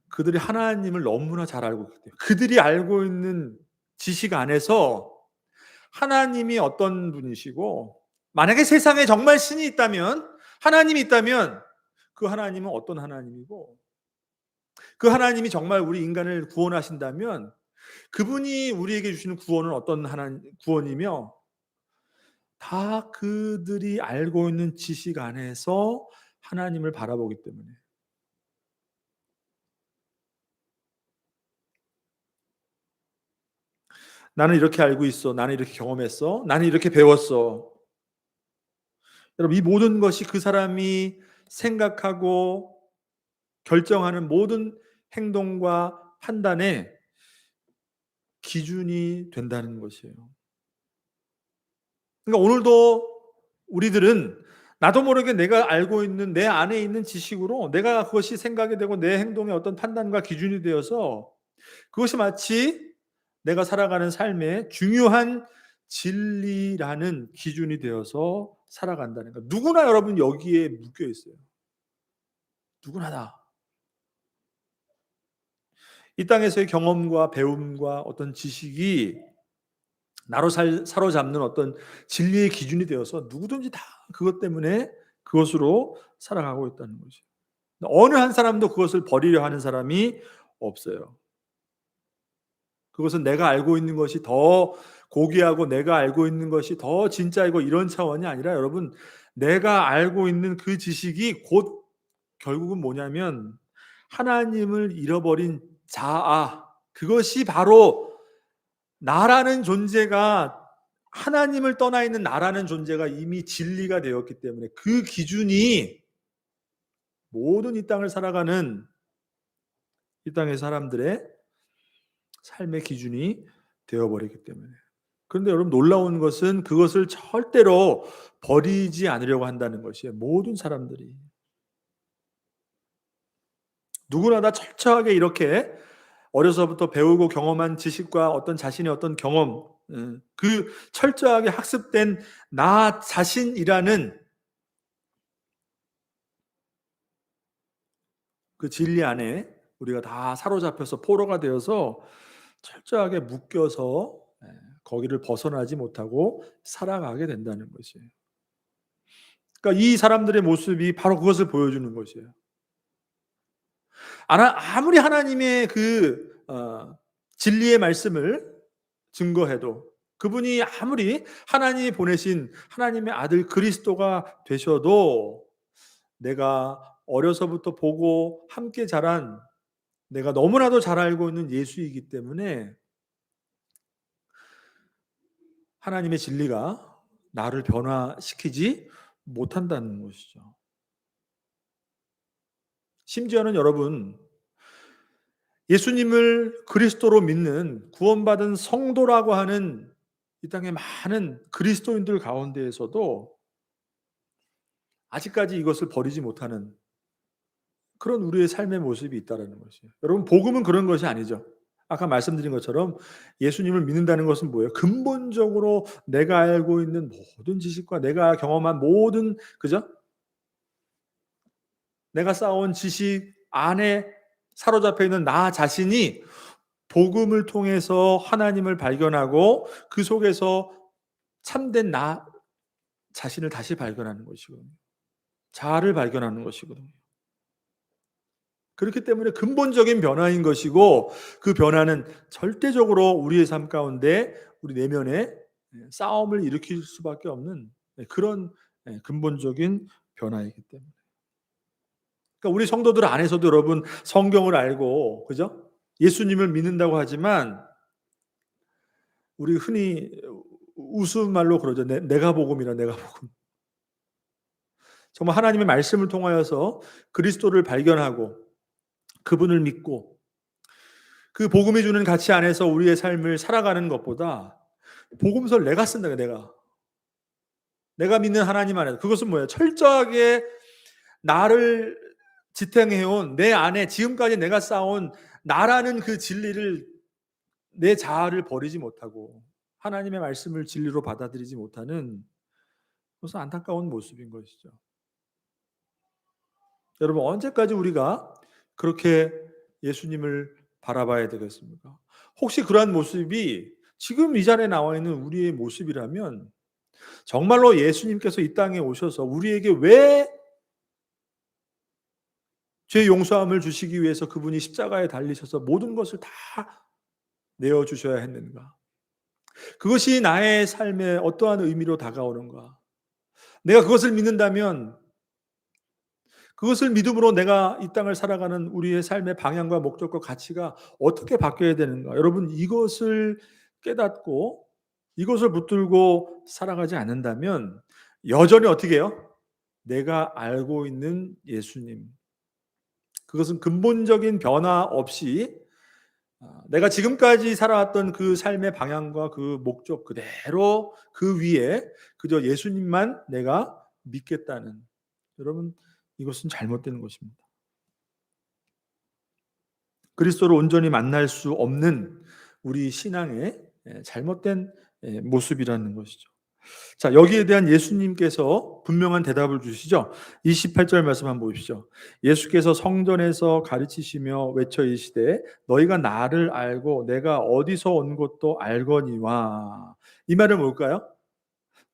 그들이 하나님을 너무나 잘 알고 있기 때문에. 그들이 알고 있는 지식 안에서 하나님이 어떤 분이시고, 만약에 세상에 정말 신이 있다면, 하나님이 있다면 그 하나님은 어떤 하나님이고, 그 하나님이 정말 우리 인간을 구원하신다면 그분이 우리에게 주시는 구원은 어떤 구원이며, 다 그들이 알고 있는 지식 안에서 하나님을 바라보기 때문에. 나는 이렇게 알고 있어. 나는 이렇게 경험했어. 나는 이렇게 배웠어. 여러분, 이 모든 것이 그 사람이 생각하고 결정하는 모든 행동과 판단의 기준이 된다는 것이에요. 그러니까 오늘도 우리들은 나도 모르게 내가 알고 있는 내 안에 있는 지식으로 내가 그것이 생각이 되고 내 행동의 어떤 판단과 기준이 되어서 그것이 마치 내가 살아가는 삶의 중요한 진리라는 기준이 되어서 살아간다는 것. 누구나 여러분 여기에 묶여 있어요. 누구나 다. 이 땅에서의 경험과 배움과 어떤 지식이 나로 사로잡는 어떤 진리의 기준이 되어서 누구든지 다 그것 때문에 그것으로 살아가고 있다는 거죠. 어느 한 사람도 그것을 버리려 하는 사람이 없어요. 그것은 내가 알고 있는 것이 더 고귀하고 내가 알고 있는 것이 더 진짜이고 이런 차원이 아니라 여러분, 내가 알고 있는 그 지식이 곧 결국은 뭐냐면 하나님을 잃어버린 자아, 그것이 바로 나라는 존재가, 하나님을 떠나 있는 나라는 존재가 이미 진리가 되었기 때문에 그 기준이 모든 이 땅을 살아가는 이 땅의 사람들의 삶의 기준이 되어버리기 때문에. 그런데 여러분, 놀라운 것은 그것을 절대로 버리지 않으려고 한다는 것이에요. 모든 사람들이. 누구나 다 철저하게 이렇게 어려서부터 배우고 경험한 지식과 어떤 자신의 어떤 경험, 그 철저하게 학습된 나 자신이라는 그 진리 안에 우리가 다 사로잡혀서 포로가 되어서 철저하게 묶여서 거기를 벗어나지 못하고 살아가게 된다는 것이에요. 그러니까 이 사람들의 모습이 바로 그것을 보여주는 것이에요. 아무리 하나님의 진리의 말씀을 증거해도, 그분이 아무리 하나님이 보내신 하나님의 아들 그리스도가 되셔도, 내가 어려서부터 보고 함께 자란, 내가 너무나도 잘 알고 있는 예수이기 때문에 하나님의 진리가 나를 변화시키지 못한다는 것이죠. 심지어는 여러분, 예수님을 그리스도로 믿는 구원받은 성도라고 하는 이 땅의 많은 그리스도인들 가운데에서도 아직까지 이것을 버리지 못하는 그런 우리의 삶의 모습이 있다는 것이에요. 여러분, 복음은 그런 것이 아니죠. 아까 말씀드린 것처럼 예수님을 믿는다는 것은 뭐예요? 근본적으로 내가 알고 있는 모든 지식과 내가 경험한 모든, 그죠? 내가 쌓아온 지식 안에 사로잡혀 있는 나 자신이 복음을 통해서 하나님을 발견하고 그 속에서 참된 나 자신을 다시 발견하는 것이거든요. 자아를 발견하는 것이거든요. 그렇기 때문에 근본적인 변화인 것이고, 그 변화는 절대적으로 우리의 삶 가운데 우리 내면에 싸움을 일으킬 수밖에 없는 그런 근본적인 변화이기 때문에. 그러니까 우리 성도들 안에서도 여러분 성경을 알고, 그죠? 예수님을 믿는다고 하지만 우리 흔히 우스운 말로 그러죠. 내가 복음이라, 내가 복음. 정말 하나님의 말씀을 통하여서 그리스도를 발견하고 그분을 믿고 그 복음이 주는 가치 안에서 우리의 삶을 살아가는 것보다, 복음서를 내가 쓴다. 내가 믿는 하나님 안에서, 그것은 뭐예요? 철저하게 나를 지탱해온 내 안에 지금까지 내가 쌓아온 나라는 그 진리를, 내 자아를 버리지 못하고 하나님의 말씀을 진리로 받아들이지 못하는, 그것은 안타까운 모습인 것이죠. 여러분, 언제까지 우리가 그렇게 예수님을 바라봐야 되겠습니까? 혹시 그러한 모습이 지금 이 자리에 나와 있는 우리의 모습이라면, 정말로 예수님께서 이 땅에 오셔서 우리에게 왜 죄 용서함을 주시기 위해서 그분이 십자가에 달리셔서 모든 것을 다 내어주셔야 했는가? 그것이 나의 삶에 어떠한 의미로 다가오는가? 내가 그것을 믿는다면, 그것을 믿음으로 내가 이 땅을 살아가는 우리의 삶의 방향과 목적과 가치가 어떻게 바뀌어야 되는가? 여러분, 이것을 깨닫고 이것을 붙들고 살아가지 않는다면 여전히 어떻게 해요? 내가 알고 있는 예수님, 그것은 근본적인 변화 없이 내가 지금까지 살아왔던 그 삶의 방향과 그 목적 그대로 그 위에 그저 예수님만 내가 믿겠다는, 여러분, 이것은 잘못된 것입니다. 그리스도를 온전히 만날 수 없는 우리 신앙의 잘못된 모습이라는 것이죠. 자, 여기에 대한 예수님께서 분명한 대답을 주시죠. 28절 말씀 한번 보십시오. 예수께서 성전에서 가르치시며 외쳐 이르시되 너희가 나를 알고 내가 어디서 온 것도 알거니와. 이 말은 뭘까요?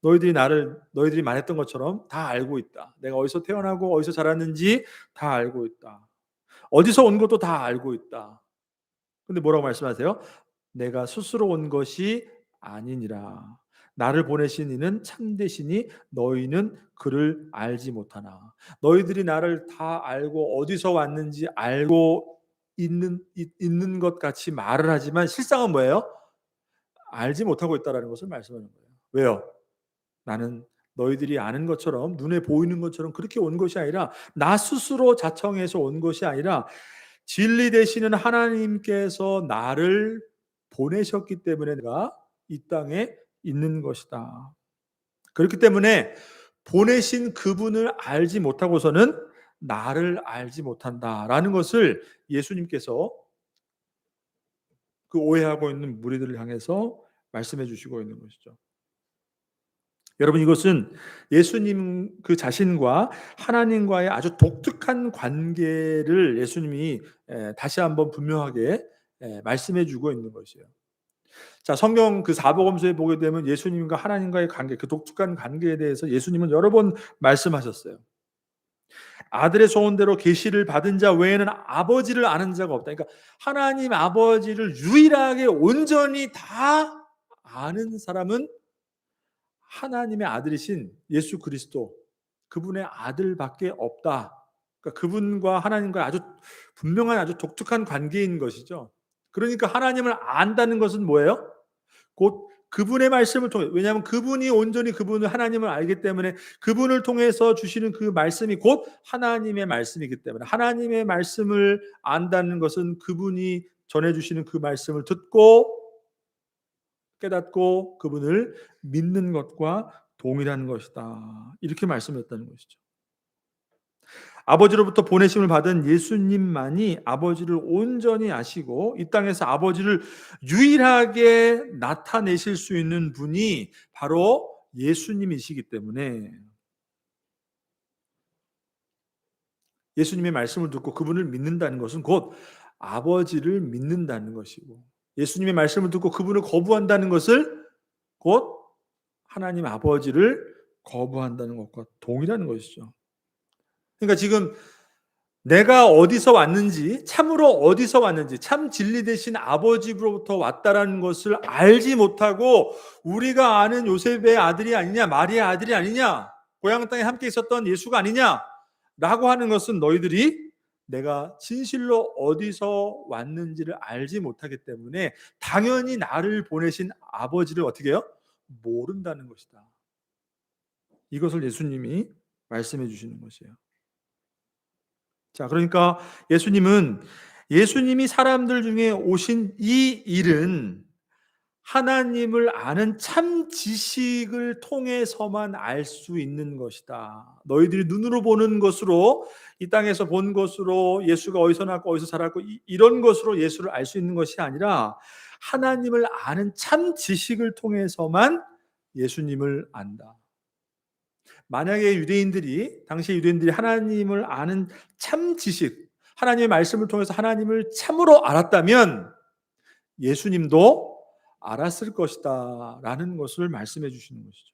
너희들이 말했던 것처럼 다 알고 있다. 내가 어디서 태어나고 어디서 자랐는지 다 알고 있다. 어디서 온 것도 다 알고 있다. 근데 뭐라고 말씀하세요? 내가 스스로 온 것이 아니니라. 나를 보내신 이는 참되시니 너희는 그를 알지 못하나. 너희들이 나를 다 알고 어디서 왔는지 알고 있는 것 같이 말을 하지만 실상은 뭐예요? 알지 못하고 있다라는 것을 말씀하는 거예요. 왜요? 나는 너희들이 아는 것처럼, 눈에 보이는 것처럼 그렇게 온 것이 아니라, 나 스스로 자청해서 온 것이 아니라 진리 되시는 하나님께서 나를 보내셨기 때문에 내가 이 땅에 있는 것이다. 그렇기 때문에 보내신 그분을 알지 못하고서는 나를 알지 못한다라는 것을 예수님께서 그 오해하고 있는 무리들을 향해서 말씀해 주시고 있는 것이죠. 여러분, 이것은 예수님 그 자신과 하나님과의 아주 독특한 관계를 예수님이 다시 한번 분명하게 말씀해 주고 있는 것이에요. 자, 성경 그 사복음서에 보게 되면 예수님과 하나님과의 관계, 그 독특한 관계에 대해서 예수님은 여러 번 말씀하셨어요. 아들의 소원대로 계시를 받은 자 외에는 아버지를 아는 자가 없다. 그러니까 하나님 아버지를 유일하게 온전히 다 아는 사람은 하나님의 아들이신 예수 그리스도, 그분의 아들밖에 없다. 그러니까 그분과 하나님과 아주 분명한 아주 독특한 관계인 것이죠. 그러니까 하나님을 안다는 것은 뭐예요? 곧 그분의 말씀을 통해, 왜냐하면 그분이 온전히 그분을 하나님을 알기 때문에 그분을 통해서 주시는 그 말씀이 곧 하나님의 말씀이기 때문에 하나님의 말씀을 안다는 것은 그분이 전해주시는 그 말씀을 듣고 깨닫고 그분을 믿는 것과 동일한 것이다. 이렇게 말씀했다는 것이죠. 아버지로부터 보내심을 받은 예수님만이 아버지를 온전히 아시고 이 땅에서 아버지를 유일하게 나타내실 수 있는 분이 바로 예수님이시기 때문에 예수님의 말씀을 듣고 그분을 믿는다는 것은 곧 아버지를 믿는다는 것이고, 예수님의 말씀을 듣고 그분을 거부한다는 것을 곧 하나님 아버지를 거부한다는 것과 동일한 것이죠. 그러니까 지금 내가 어디서 왔는지, 참으로 어디서 왔는지, 참 진리 되신 아버지로부터 왔다라는 것을 알지 못하고 우리가 아는 요셉의 아들이 아니냐, 마리아의 아들이 아니냐, 고향 땅에 함께 있었던 예수가 아니냐라고 하는 것은 너희들이 내가 진실로 어디서 왔는지를 알지 못하기 때문에 당연히 나를 보내신 아버지를 어떻게 해요? 모른다는 것이다. 이것을 예수님이 말씀해 주시는 것이에요. 자, 그러니까 예수님이 사람들 중에 오신 이 일은 하나님을 아는 참 지식을 통해서만 알 수 있는 것이다. 너희들이 눈으로 보는 것으로, 이 땅에서 본 것으로, 예수가 어디서 났고 어디서 살았고 이런 것으로 예수를 알 수 있는 것이 아니라 하나님을 아는 참 지식을 통해서만 예수님을 안다. 만약에 당시 유대인들이 하나님을 아는 참 지식, 하나님의 말씀을 통해서 하나님을 참으로 알았다면 예수님도 알았을 것이다 라는 것을 말씀해 주시는 것이죠.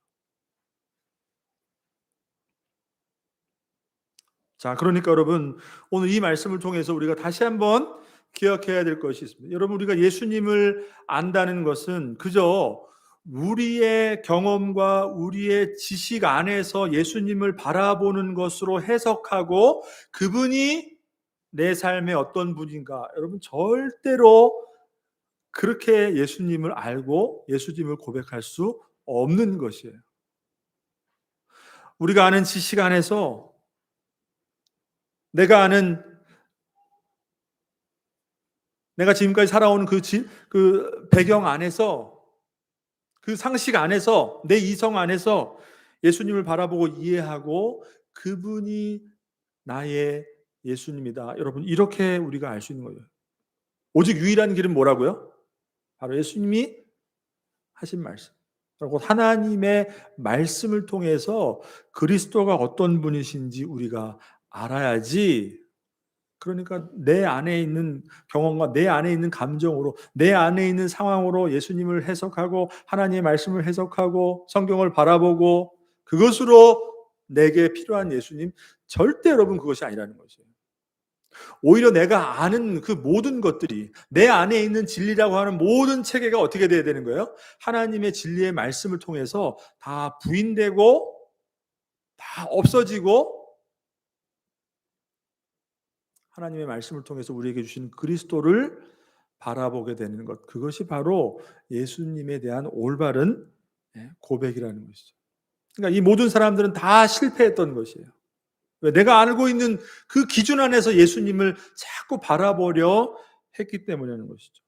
자, 그러니까 여러분, 오늘 이 말씀을 통해서 우리가 다시 한번 기억해야 될 것이 있습니다. 여러분, 우리가 예수님을 안다는 것은 그저 우리의 경험과 우리의 지식 안에서 예수님을 바라보는 것으로 해석하고 그분이 내 삶의 어떤 분인가, 여러분 절대로 그렇게 예수님을 알고 예수님을 고백할 수 없는 것이에요. 우리가 아는 지식 안에서, 내가 아는, 내가 지금까지 살아온 그 배경 안에서, 그 상식 안에서, 내 이성 안에서 예수님을 바라보고 이해하고 그분이 나의 예수님이다. 여러분, 이렇게 우리가 알 수 있는 거예요. 오직 유일한 길은 뭐라고요? 바로 예수님이 하신 말씀. 그리고 하나님의 말씀을 통해서 그리스도가 어떤 분이신지 우리가 알아야지. 그러니까 내 안에 있는 경험과 내 안에 있는 감정으로, 내 안에 있는 상황으로 예수님을 해석하고 하나님의 말씀을 해석하고 성경을 바라보고 그것으로 내게 필요한 예수님, 절대 여러분 그것이 아니라는 것이에요. 오히려 내가 아는 그 모든 것들이, 내 안에 있는 진리라고 하는 모든 체계가 어떻게 돼야 되는 거예요? 하나님의 진리의 말씀을 통해서 다 부인되고 다 없어지고 하나님의 말씀을 통해서 우리에게 주신 그리스도를 바라보게 되는 것, 그것이 바로 예수님에 대한 올바른 고백이라는 것이죠. 그러니까 이 모든 사람들은 다 실패했던 것이에요. 왜? 내가 알고 있는 그 기준 안에서 예수님을 자꾸 바라보려 했기 때문이라는 것이죠.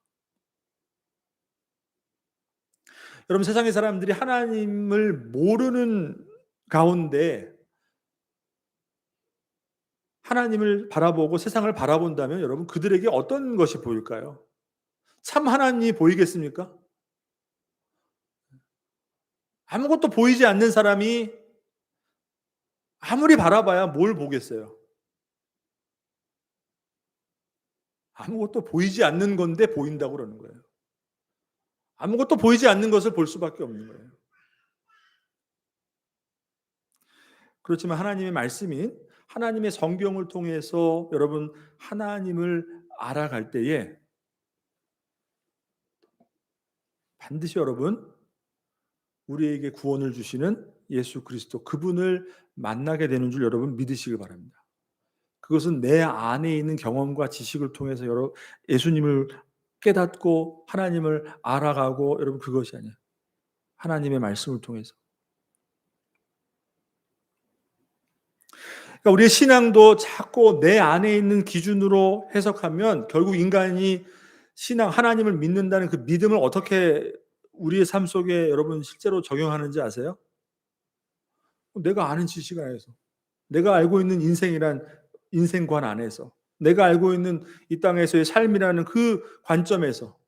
여러분, 세상의 사람들이 하나님을 모르는 가운데 하나님을 바라보고 세상을 바라본다면 여러분 그들에게 어떤 것이 보일까요? 참 하나님이 보이겠습니까? 아무것도 보이지 않는 사람이 아무리 바라봐야 뭘 보겠어요? 아무것도 보이지 않는 건데 보인다고 그러는 거예요. 아무것도 보이지 않는 것을 볼 수밖에 없는 거예요. 그렇지만 하나님의 말씀인 하나님의 성경을 통해서 여러분 하나님을 알아갈 때에 반드시 여러분 우리에게 구원을 주시는 예수 그리스도 그분을 만나게 되는 줄 여러분 믿으시기 바랍니다. 그것은 내 안에 있는 경험과 지식을 통해서 예수님을 깨닫고 하나님을 알아가고 여러분 그것이 아니에요. 하나님의 말씀을 통해서. 그러니까 우리의 신앙도 자꾸 내 안에 있는 기준으로 해석하면 결국 인간이 신앙 하나님을 믿는다는 그 믿음을 어떻게 우리의 삶 속에 여러분 실제로 적용하는지 아세요? 내가 아는 지식 안에서, 내가 알고 있는 인생이란 인생관 안에서, 내가 알고 있는 이 땅에서의 삶이라는 그 관점에서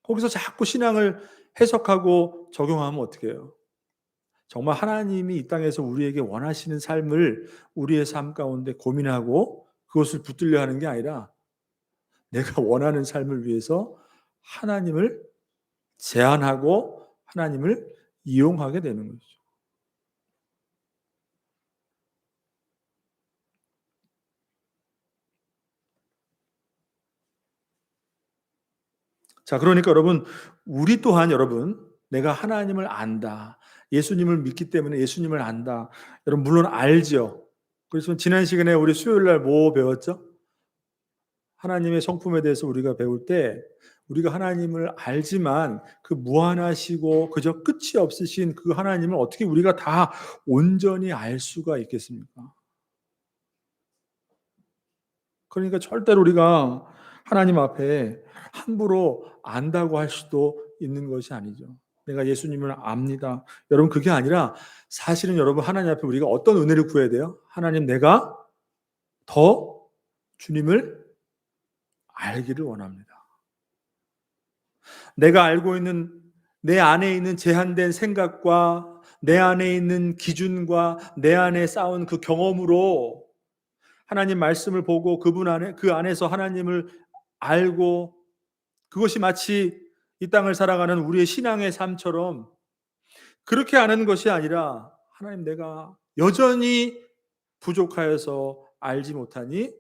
거기서 자꾸 신앙을 해석하고 적용하면 어떻게 해요? 정말 하나님이 이 땅에서 우리에게 원하시는 삶을 우리의 삶 가운데 고민하고 그것을 붙들려 하는 게 아니라 내가 원하는 삶을 위해서 하나님을 제한하고 하나님을 이용하게 되는 거죠. 자, 그러니까 여러분, 우리 또한 여러분, 내가 하나님을 안다. 예수님을 믿기 때문에 예수님을 안다. 여러분, 물론 알죠. 그래서 지난 시간에 우리 수요일 날 뭐 배웠죠? 하나님의 성품에 대해서 우리가 배울 때 우리가 하나님을 알지만 그 무한하시고 그저 끝이 없으신 그 하나님을 어떻게 우리가 다 온전히 알 수가 있겠습니까? 그러니까 절대로 우리가 하나님 앞에 함부로 안다고 할 수도 있는 것이 아니죠. 내가 예수님을 압니다. 여러분 그게 아니라 사실은 여러분 하나님 앞에 우리가 어떤 은혜를 구해야 돼요? 하나님 내가 더 주님을 알기를 원합니다. 내가 알고 있는 내 안에 있는 제한된 생각과 내 안에 있는 기준과 내 안에 쌓은 그 경험으로 하나님 말씀을 보고 그분 안에 그 안에서 하나님을 알고 그것이 마치 이 땅을 살아가는 우리의 신앙의 삶처럼 그렇게 하는 것이 아니라 하나님 내가 여전히 부족하여서 알지 못하니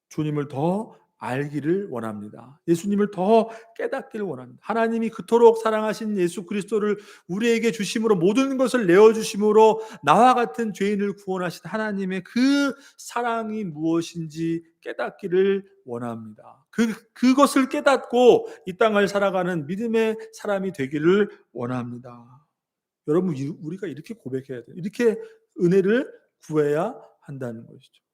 주님을 더 알기를 원합니다. 예수님을 더 깨닫기를 원합니다. 하나님이 그토록 사랑하신 예수 그리스도를 우리에게 주심으로 모든 것을 내어 주심으로 나와 같은 죄인을 구원하신 하나님의 그 사랑이 무엇인지 깨닫기를 원합니다. 그것을 깨닫고 이 땅을 살아가는 믿음의 사람이 되기를 원합니다. 여러분 우리가 이렇게 고백해야 돼요. 이렇게 은혜를 구해야 한다는 것이죠.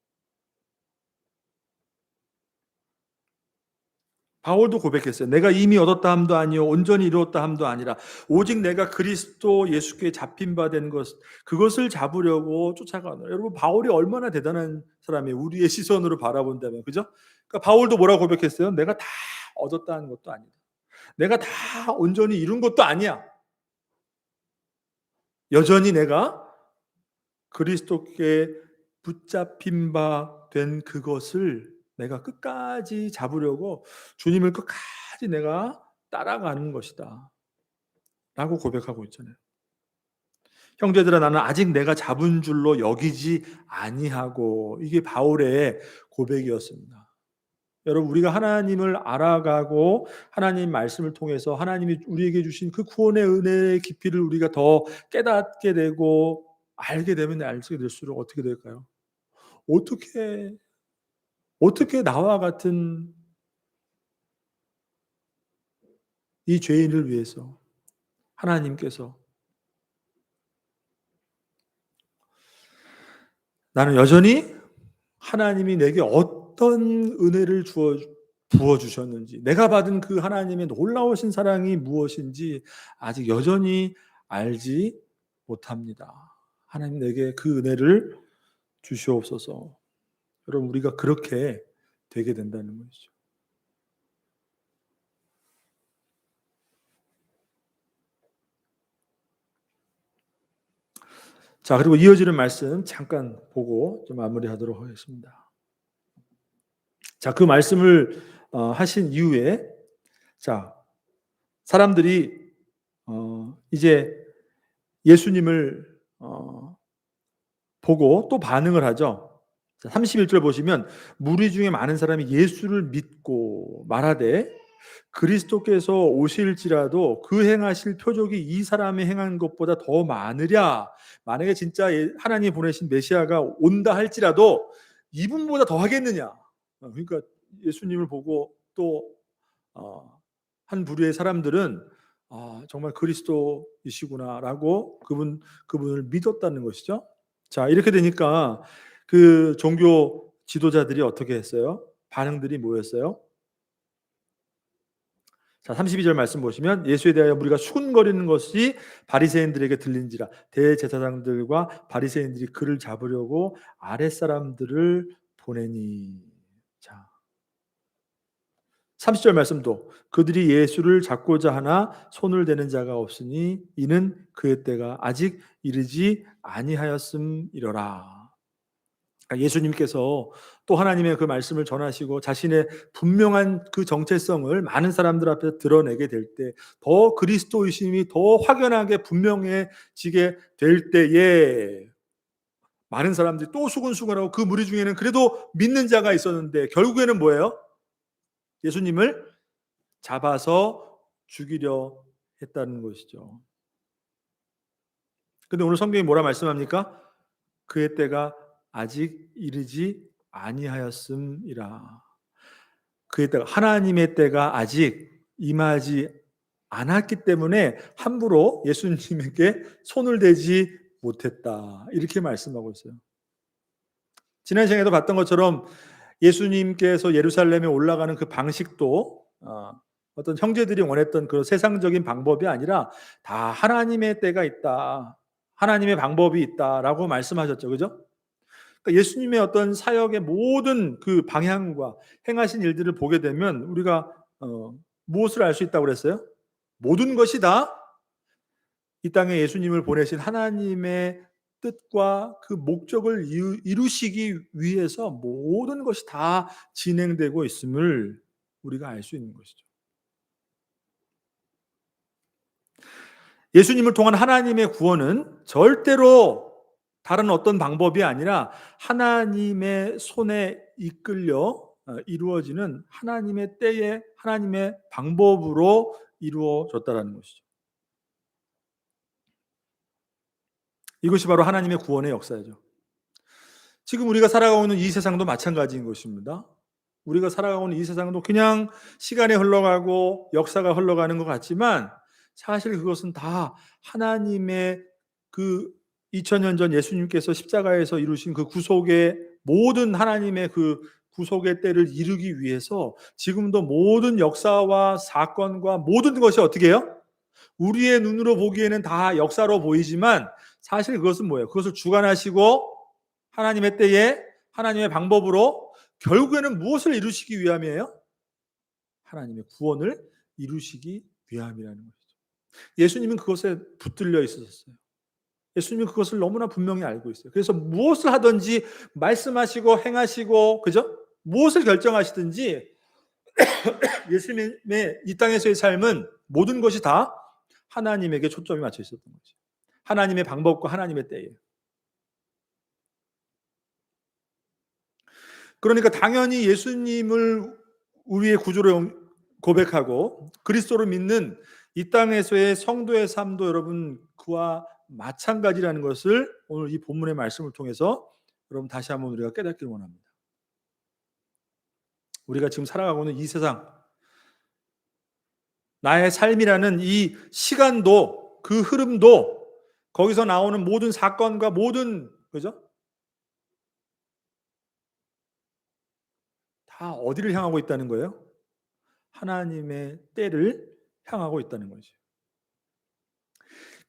바울도 고백했어요. 내가 이미 얻었다 함도 아니요 온전히 이루었다 함도 아니라 오직 내가 그리스도 예수께 잡힌 바 된 것 그것을 잡으려고 쫓아가노라. 여러분 바울이 얼마나 대단한 사람이에요. 우리의 시선으로 바라본다면 그죠? 그러니까 바울도 뭐라고 고백했어요? 내가 다 얻었다 하는 것도 아니다. 내가 다 온전히 이룬 것도 아니야. 여전히 내가 그리스도께 붙잡힌 바 된 그것을 내가 끝까지 잡으려고 주님을 끝까지 내가 따라가는 것이다. 라고 고백하고 있잖아요. 형제들아 나는 아직 내가 잡은 줄로 여기지 아니하고 이게 바울의 고백이었습니다. 여러분 우리가 하나님을 알아가고 하나님 말씀을 통해서 하나님이 우리에게 주신 그 구원의 은혜의 깊이를 우리가 더 깨닫게 되고 알게 되면 알게 될수록 어떻게 될까요? 어떻게 나와 같은 이 죄인을 위해서 하나님께서 나는 여전히 하나님이 내게 어떤 은혜를 부어 주셨는지 내가 받은 그 하나님의 놀라우신 사랑이 무엇인지 아직 여전히 알지 못합니다. 하나님 내게 그 은혜를 주시옵소서. 여러분, 우리가 그렇게 되게 된다는 것이죠. 자, 그리고 이어지는 말씀 잠깐 보고 좀 마무리하도록 하겠습니다. 자, 그 말씀을 하신 이후에, 자, 사람들이 이제 예수님을 보고 또 반응을 하죠. 자, 31절 보시면 무리 중에 많은 사람이 예수를 믿고 말하되 그리스도께서 오실지라도 그 행하실 표적이 이 사람이 행한 것보다 더 많으랴. 만약에 진짜 하나님이 보내신 메시아가 온다 할지라도 이분보다 더 하겠느냐. 그러니까 예수님을 보고 또 한 부류의 사람들은 정말 그리스도이시구나라고 그분을 믿었다는 것이죠. 자, 이렇게 되니까 그 종교 지도자들이 어떻게 했어요? 반응들이 뭐였어요? 자, 32절 말씀 보시면 예수에 대하여 무리가 수군거리는 것이 바리새인들에게 들린지라 대제사장들과 바리새인들이 그를 잡으려고 아랫사람들을 보내니. 자, 30절 말씀도 그들이 예수를 잡고자 하나 손을 대는 자가 없으니 이는 그의 때가 아직 이르지 아니하였음이로라. 예수님께서 또 하나님의 그 말씀을 전하시고 자신의 분명한 그 정체성을 많은 사람들 앞에 드러내게 될 때 더 그리스도이심이 더 확연하게 분명해지게 될 때에 많은 사람들이 또 수군수군하고 그 무리 중에는 그래도 믿는 자가 있었는데 결국에는 뭐예요? 예수님을 잡아서 죽이려 했다는 것이죠. 근데 오늘 성경이 뭐라 말씀합니까? 그의 때가 아직 이르지 아니하였음이라. 그의 때가, 하나님의 때가 아직 임하지 않았기 때문에 함부로 예수님에게 손을 대지 못했다. 이렇게 말씀하고 있어요. 지난 시간에도 봤던 것처럼 예수님께서 예루살렘에 올라가는 그 방식도 어떤 형제들이 원했던 그 세상적인 방법이 아니라 다 하나님의 때가 있다. 하나님의 방법이 있다라고 말씀하셨죠. 그죠? 그러니까 예수님의 어떤 사역의 모든 그 방향과 행하신 일들을 보게 되면 우리가 무엇을 알 수 있다고 그랬어요? 모든 것이 다 이 땅에 예수님을 보내신 하나님의 뜻과 그 목적을 이루시기 위해서 모든 것이 다 진행되고 있음을 우리가 알 수 있는 것이죠. 예수님을 통한 하나님의 구원은 절대로 다른 어떤 방법이 아니라 하나님의 손에 이끌려 이루어지는 하나님의 때에 하나님의 방법으로 이루어졌다는 것이죠. 이것이 바로 하나님의 구원의 역사죠. 지금 우리가 살아가고 있는 이 세상도 마찬가지인 것입니다. 우리가 살아가고 있는 이 세상도 그냥 시간이 흘러가고 역사가 흘러가는 것 같지만 사실 그것은 다 하나님의 그 2000년 전 예수님께서 십자가에서 이루신 그 구속의 모든 하나님의 그 구속의 때를 이루기 위해서 지금도 모든 역사와 사건과 모든 것이 어떻게 해요? 우리의 눈으로 보기에는 다 역사로 보이지만 사실 그것은 뭐예요? 그것을 주관하시고 하나님의 때에 하나님의 방법으로 결국에는 무엇을 이루시기 위함이에요? 하나님의 구원을 이루시기 위함이라는 것이죠. 예수님은 그것에 붙들려 있었어요. 예수님은 그것을 너무나 분명히 알고 있어요. 그래서 무엇을 하든지 말씀하시고 행하시고 그죠? 무엇을 결정하시든지 예수님의 이 땅에서의 삶은 모든 것이 다 하나님에게 초점이 맞춰 있었던 거죠. 하나님의 방법과 하나님의 때예요. 그러니까 당연히 예수님을 우리의 구주로 고백하고 그리스도를 믿는 이 땅에서의 성도의 삶도 여러분 그와 마찬가지라는 것을 오늘 이 본문의 말씀을 통해서 여러분 다시 한번 우리가 깨닫기를 원합니다. 우리가 지금 살아가고 있는 이 세상, 나의 삶이라는 이 시간도 그 흐름도 거기서 나오는 모든 사건과 모든 그죠? 다 어디를 향하고 있다는 거예요? 하나님의 때를 향하고 있다는 거죠.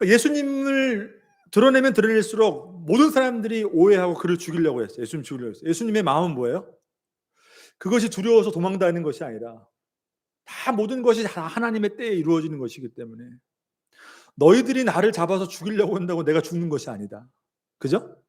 예수님을 드러내면 드러낼수록 모든 사람들이 오해하고 그를 죽이려고 했어요. 예수님 죽이려고 했어요. 예수님의 마음은 뭐예요? 그것이 두려워서 도망다니는 것이 아니라 다 모든 것이 다 하나님의 때에 이루어지는 것이기 때문에 너희들이 나를 잡아서 죽이려고 한다고 내가 죽는 것이 아니다. 그죠?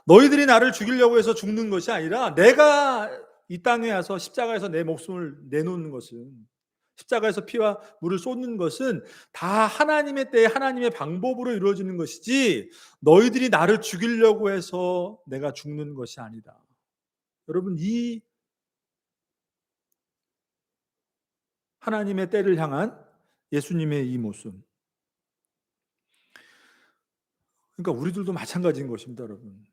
너희들이 나를 죽이려고 해서 죽는 것이 아니라 내가 이 땅에 와서 십자가에서 내 목숨을 내놓는 것은, 십자가에서 피와 물을 쏟는 것은 다 하나님의 때에 하나님의 방법으로 이루어지는 것이지 너희들이 나를 죽이려고 해서 내가 죽는 것이 아니다. 여러분, 이 하나님의 때를 향한 예수님의 이 모습, 그러니까 우리들도 마찬가지인 것입니다, 여러분.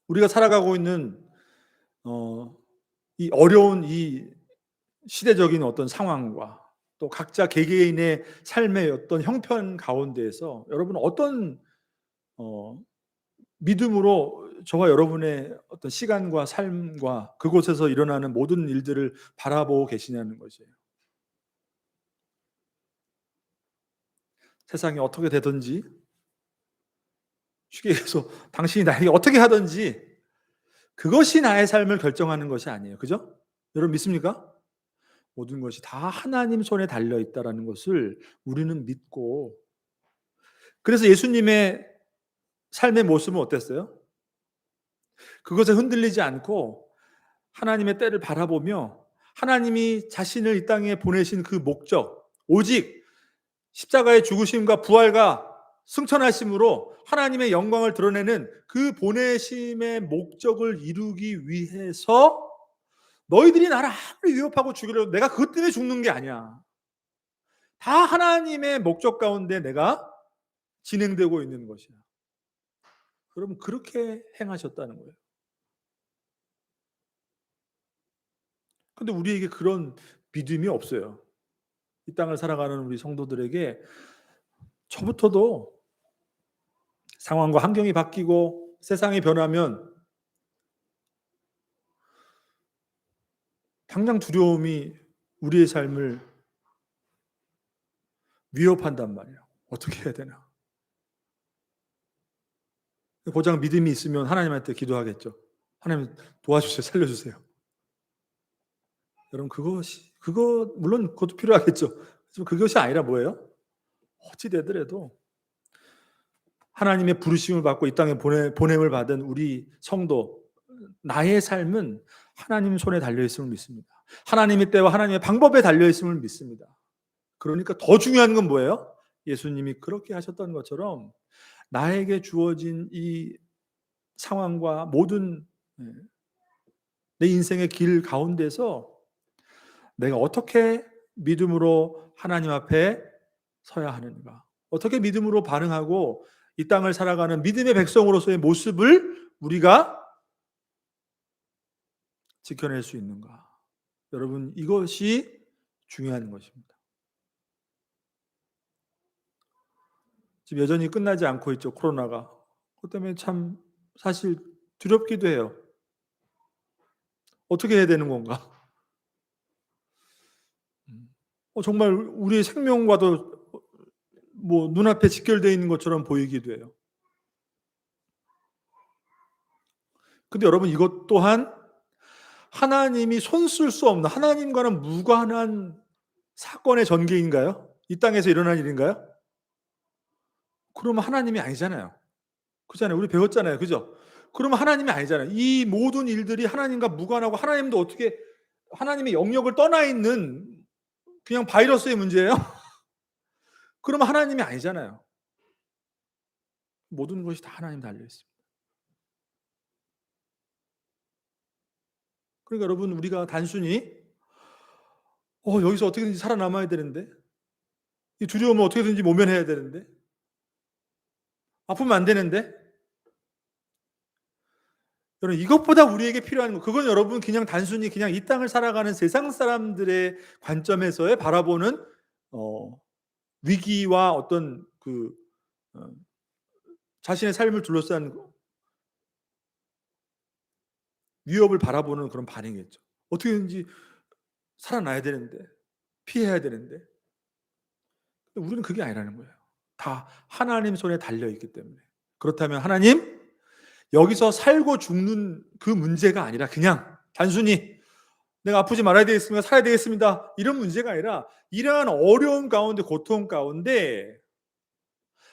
우리가 살아가고 있는 이 어려운 이 시대적인 어떤 상황과 또 각자 개개인의 삶의 어떤 형편 가운데에서 여러분 어떤 어 믿음으로 저와 여러분의 어떤 시간과 삶과 그곳에서 일어나는 모든 일들을 바라보고 계시냐는 것이에요. 세상이 어떻게 되든지, 쉽게 얘기해서 당신이 나에게 어떻게 하든지 그것이 나의 삶을 결정하는 것이 아니에요. 그죠? 여러분 믿습니까? 모든 것이 다 하나님 손에 달려 있다라는 것을 우리는 믿고, 그래서 예수님의 삶의 모습은 어땠어요? 그것에 흔들리지 않고 하나님의 때를 바라보며 하나님이 자신을 이 땅에 보내신 그 목적, 오직 십자가의 죽으심과 부활과 승천하심으로 하나님의 영광을 드러내는 그 보내심의 목적을 이루기 위해서 너희들이 나를 아무리 위협하고 죽이려고 내가 그것 때문에 죽는 게 아니야. 다 하나님의 목적 가운데 내가 진행되고 있는 것이야. 여러분 그렇게 행하셨다는 거예요. 근데 우리에게 그런 믿음이 없어요. 이 땅을 살아가는 우리 성도들에게 저부터도 상황과 환경이 바뀌고 세상이 변하면 당장 두려움이 우리의 삶을 위협한단 말이에요. 어떻게 해야 되나? 고작 믿음이 있으면 하나님한테 기도하겠죠. 하나님 도와주세요. 살려주세요. 여러분 그거 물론 그것도 필요하겠죠. 하지만 그것이 아니라 뭐예요? 어찌 되더라도 하나님의 부르심을 받고 이 땅에 보냄을 받은 우리 성도, 나의 삶은 하나님 손에 달려 있음을 믿습니다. 하나님의 때와 하나님의 방법에 달려 있음을 믿습니다. 그러니까 더 중요한 건 뭐예요? 예수님이 그렇게 하셨던 것처럼 나에게 주어진 이 상황과 모든 내 인생의 길 가운데서 내가 어떻게 믿음으로 하나님 앞에 서야 하는가? 어떻게 믿음으로 반응하고 이 땅을 살아가는 믿음의 백성으로서의 모습을 우리가 지켜낼 수 있는가? 여러분 이것이 중요한 것입니다. 지금 여전히 끝나지 않고 있죠. 코로나가. 그것 때문에 참 사실 두렵기도 해요. 어떻게 해야 되는 건가? 정말 우리의 생명과도 뭐 눈앞에 직결되어 있는 것처럼 보이기도 해요. 근데 여러분 이것 또한 하나님이 손쓸 수 없는, 하나님과는 무관한 사건의 전개인가요? 이 땅에서 일어난 일인가요? 그러면 하나님이 아니잖아요. 그잖아요. 우리 배웠잖아요. 그죠? 그러면 하나님이 아니잖아요. 이 모든 일들이 하나님과 무관하고 하나님도 어떻게 하나님의 영역을 떠나 있는 그냥 바이러스의 문제예요? 그러면 하나님이 아니잖아요. 모든 것이 다 하나님 달려 있습니다. 그러니까 여러분 우리가 단순히 여기서 어떻게든지 살아남아야 되는데, 이 두려움을 어떻게든지 모면해야 되는데, 아프면 안 되는데, 여러분 이것보다 우리에게 필요한 거, 그건 여러분 그냥 단순히 그냥 이 땅을 살아가는 세상 사람들의 관점에서의 바라보는 위기와 어떤 그 어, 자신의 삶을 둘러싼 위협을 바라보는 그런 반응이겠죠. 어떻게든지 살아나야 되는데, 피해야 되는데. 우리는 그게 아니라는 거예요. 다 하나님 손에 달려 있기 때문에. 그렇다면 하나님, 여기서 살고 죽는 그 문제가 아니라 그냥 단순히 내가 아프지 말아야 되겠습니다, 살아야 되겠습니다, 이런 문제가 아니라 이러한 어려움 가운데, 고통 가운데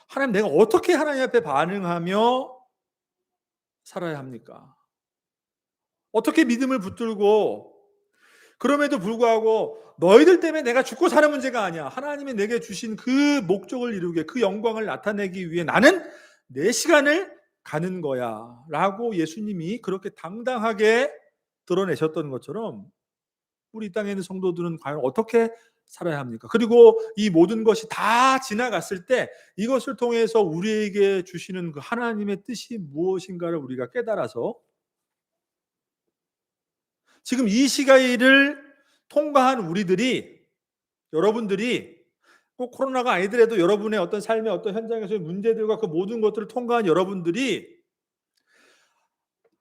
하나님, 내가 어떻게 하나님 앞에 반응하며 살아야 합니까? 어떻게 믿음을 붙들고, 그럼에도 불구하고 너희들 때문에 내가 죽고 사는 문제가 아니야, 하나님이 내게 주신 그 목적을 이루게, 그 영광을 나타내기 위해 나는 내 시간을 가는 거야 라고 예수님이 그렇게 당당하게 드러내셨던 것처럼 우리 이 땅에 있는 성도들은 과연 어떻게 살아야 합니까? 그리고 이 모든 것이 다 지나갔을 때 이것을 통해서 우리에게 주시는 그 하나님의 뜻이 무엇인가를 우리가 깨달아서 지금 이 시기를 통과한 우리들이, 여러분들이, 꼭 코로나가 아니더라도 여러분의 어떤 삶의 어떤 현장에서의 문제들과 그 모든 것들을 통과한 여러분들이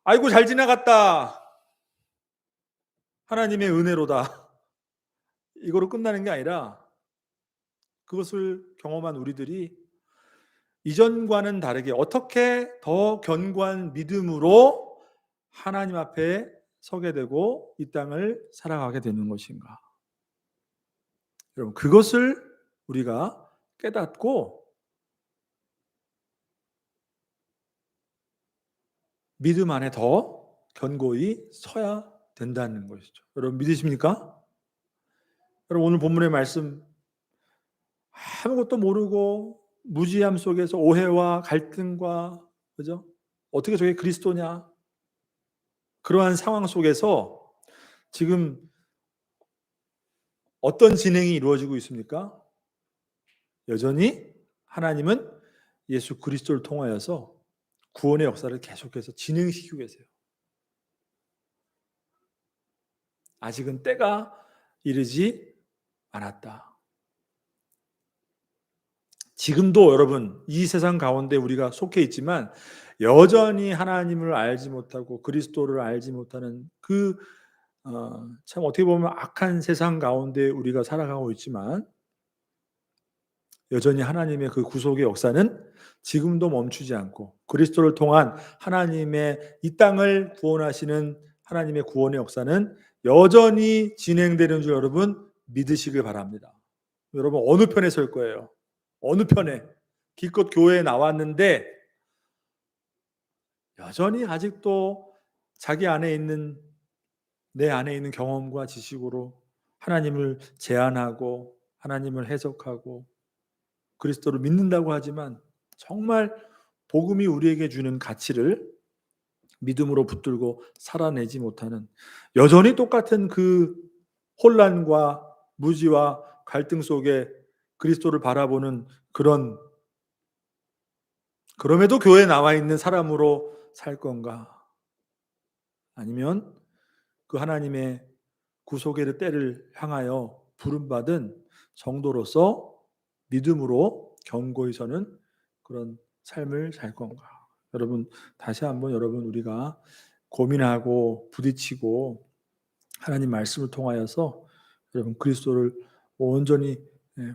아이고 잘 지나갔다, 하나님의 은혜로다, 이거로 끝나는 게 아니라 그것을 경험한 우리들이 이전과는 다르게 어떻게 더 견고한 믿음으로 하나님 앞에 서게 되고 이 땅을 살아가게 되는 것인가. 여러분, 그것을 우리가 깨닫고 믿음 안에 더 견고히 서야 된다는 것이죠. 여러분 믿으십니까? 여러분, 오늘 본문의 말씀 아무것도 모르고 무지함 속에서 오해와 갈등과, 그죠? 어떻게 저게 그리스도냐? 그러한 상황 속에서 지금 어떤 진행이 이루어지고 있습니까? 여전히 하나님은 예수 그리스도를 통하여서 구원의 역사를 계속해서 진행시키고 계세요. 아직은 때가 이르지 않았다. 지금도 여러분 이 세상 가운데 우리가 속해 있지만 여전히 하나님을 알지 못하고 그리스도를 알지 못하는 그 참 어떻게 보면 악한 세상 가운데 우리가 살아가고 있지만 여전히 하나님의 그 구속의 역사는 지금도 멈추지 않고 그리스도를 통한 하나님의 이 땅을 구원하시는 하나님의 구원의 역사는 여전히 진행되는 줄 여러분 믿으시길 바랍니다. 여러분 어느 편에 설 거예요? 어느 편에? 기껏 교회에 나왔는데 여전히 아직도 자기 안에 있는, 내 안에 있는 경험과 지식으로 하나님을 제한하고 하나님을 해석하고 그리스도를 믿는다고 하지만 정말 복음이 우리에게 주는 가치를 믿음으로 붙들고 살아내지 못하는, 여전히 똑같은 그 혼란과 무지와 갈등 속에 그리스도를 바라보는 그런, 그럼에도 교회에 나와 있는 사람으로 살 건가? 아니면 그 하나님의 구속의 때를 향하여 부름받은 성도로서 믿음으로 견고히 서는 그런 삶을 살 건가? 여러분 다시 한번 여러분 우리가 고민하고 부딪히고 하나님 말씀을 통하여서 여러분 그리스도를 온전히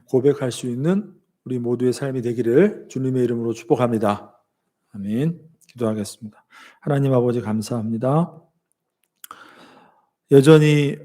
고백할 수 있는 우리 모두의 삶이 되기를 주님의 이름으로 축복합니다. 아멘. 기도하겠습니다. 하나님 아버지 감사합니다. 여전히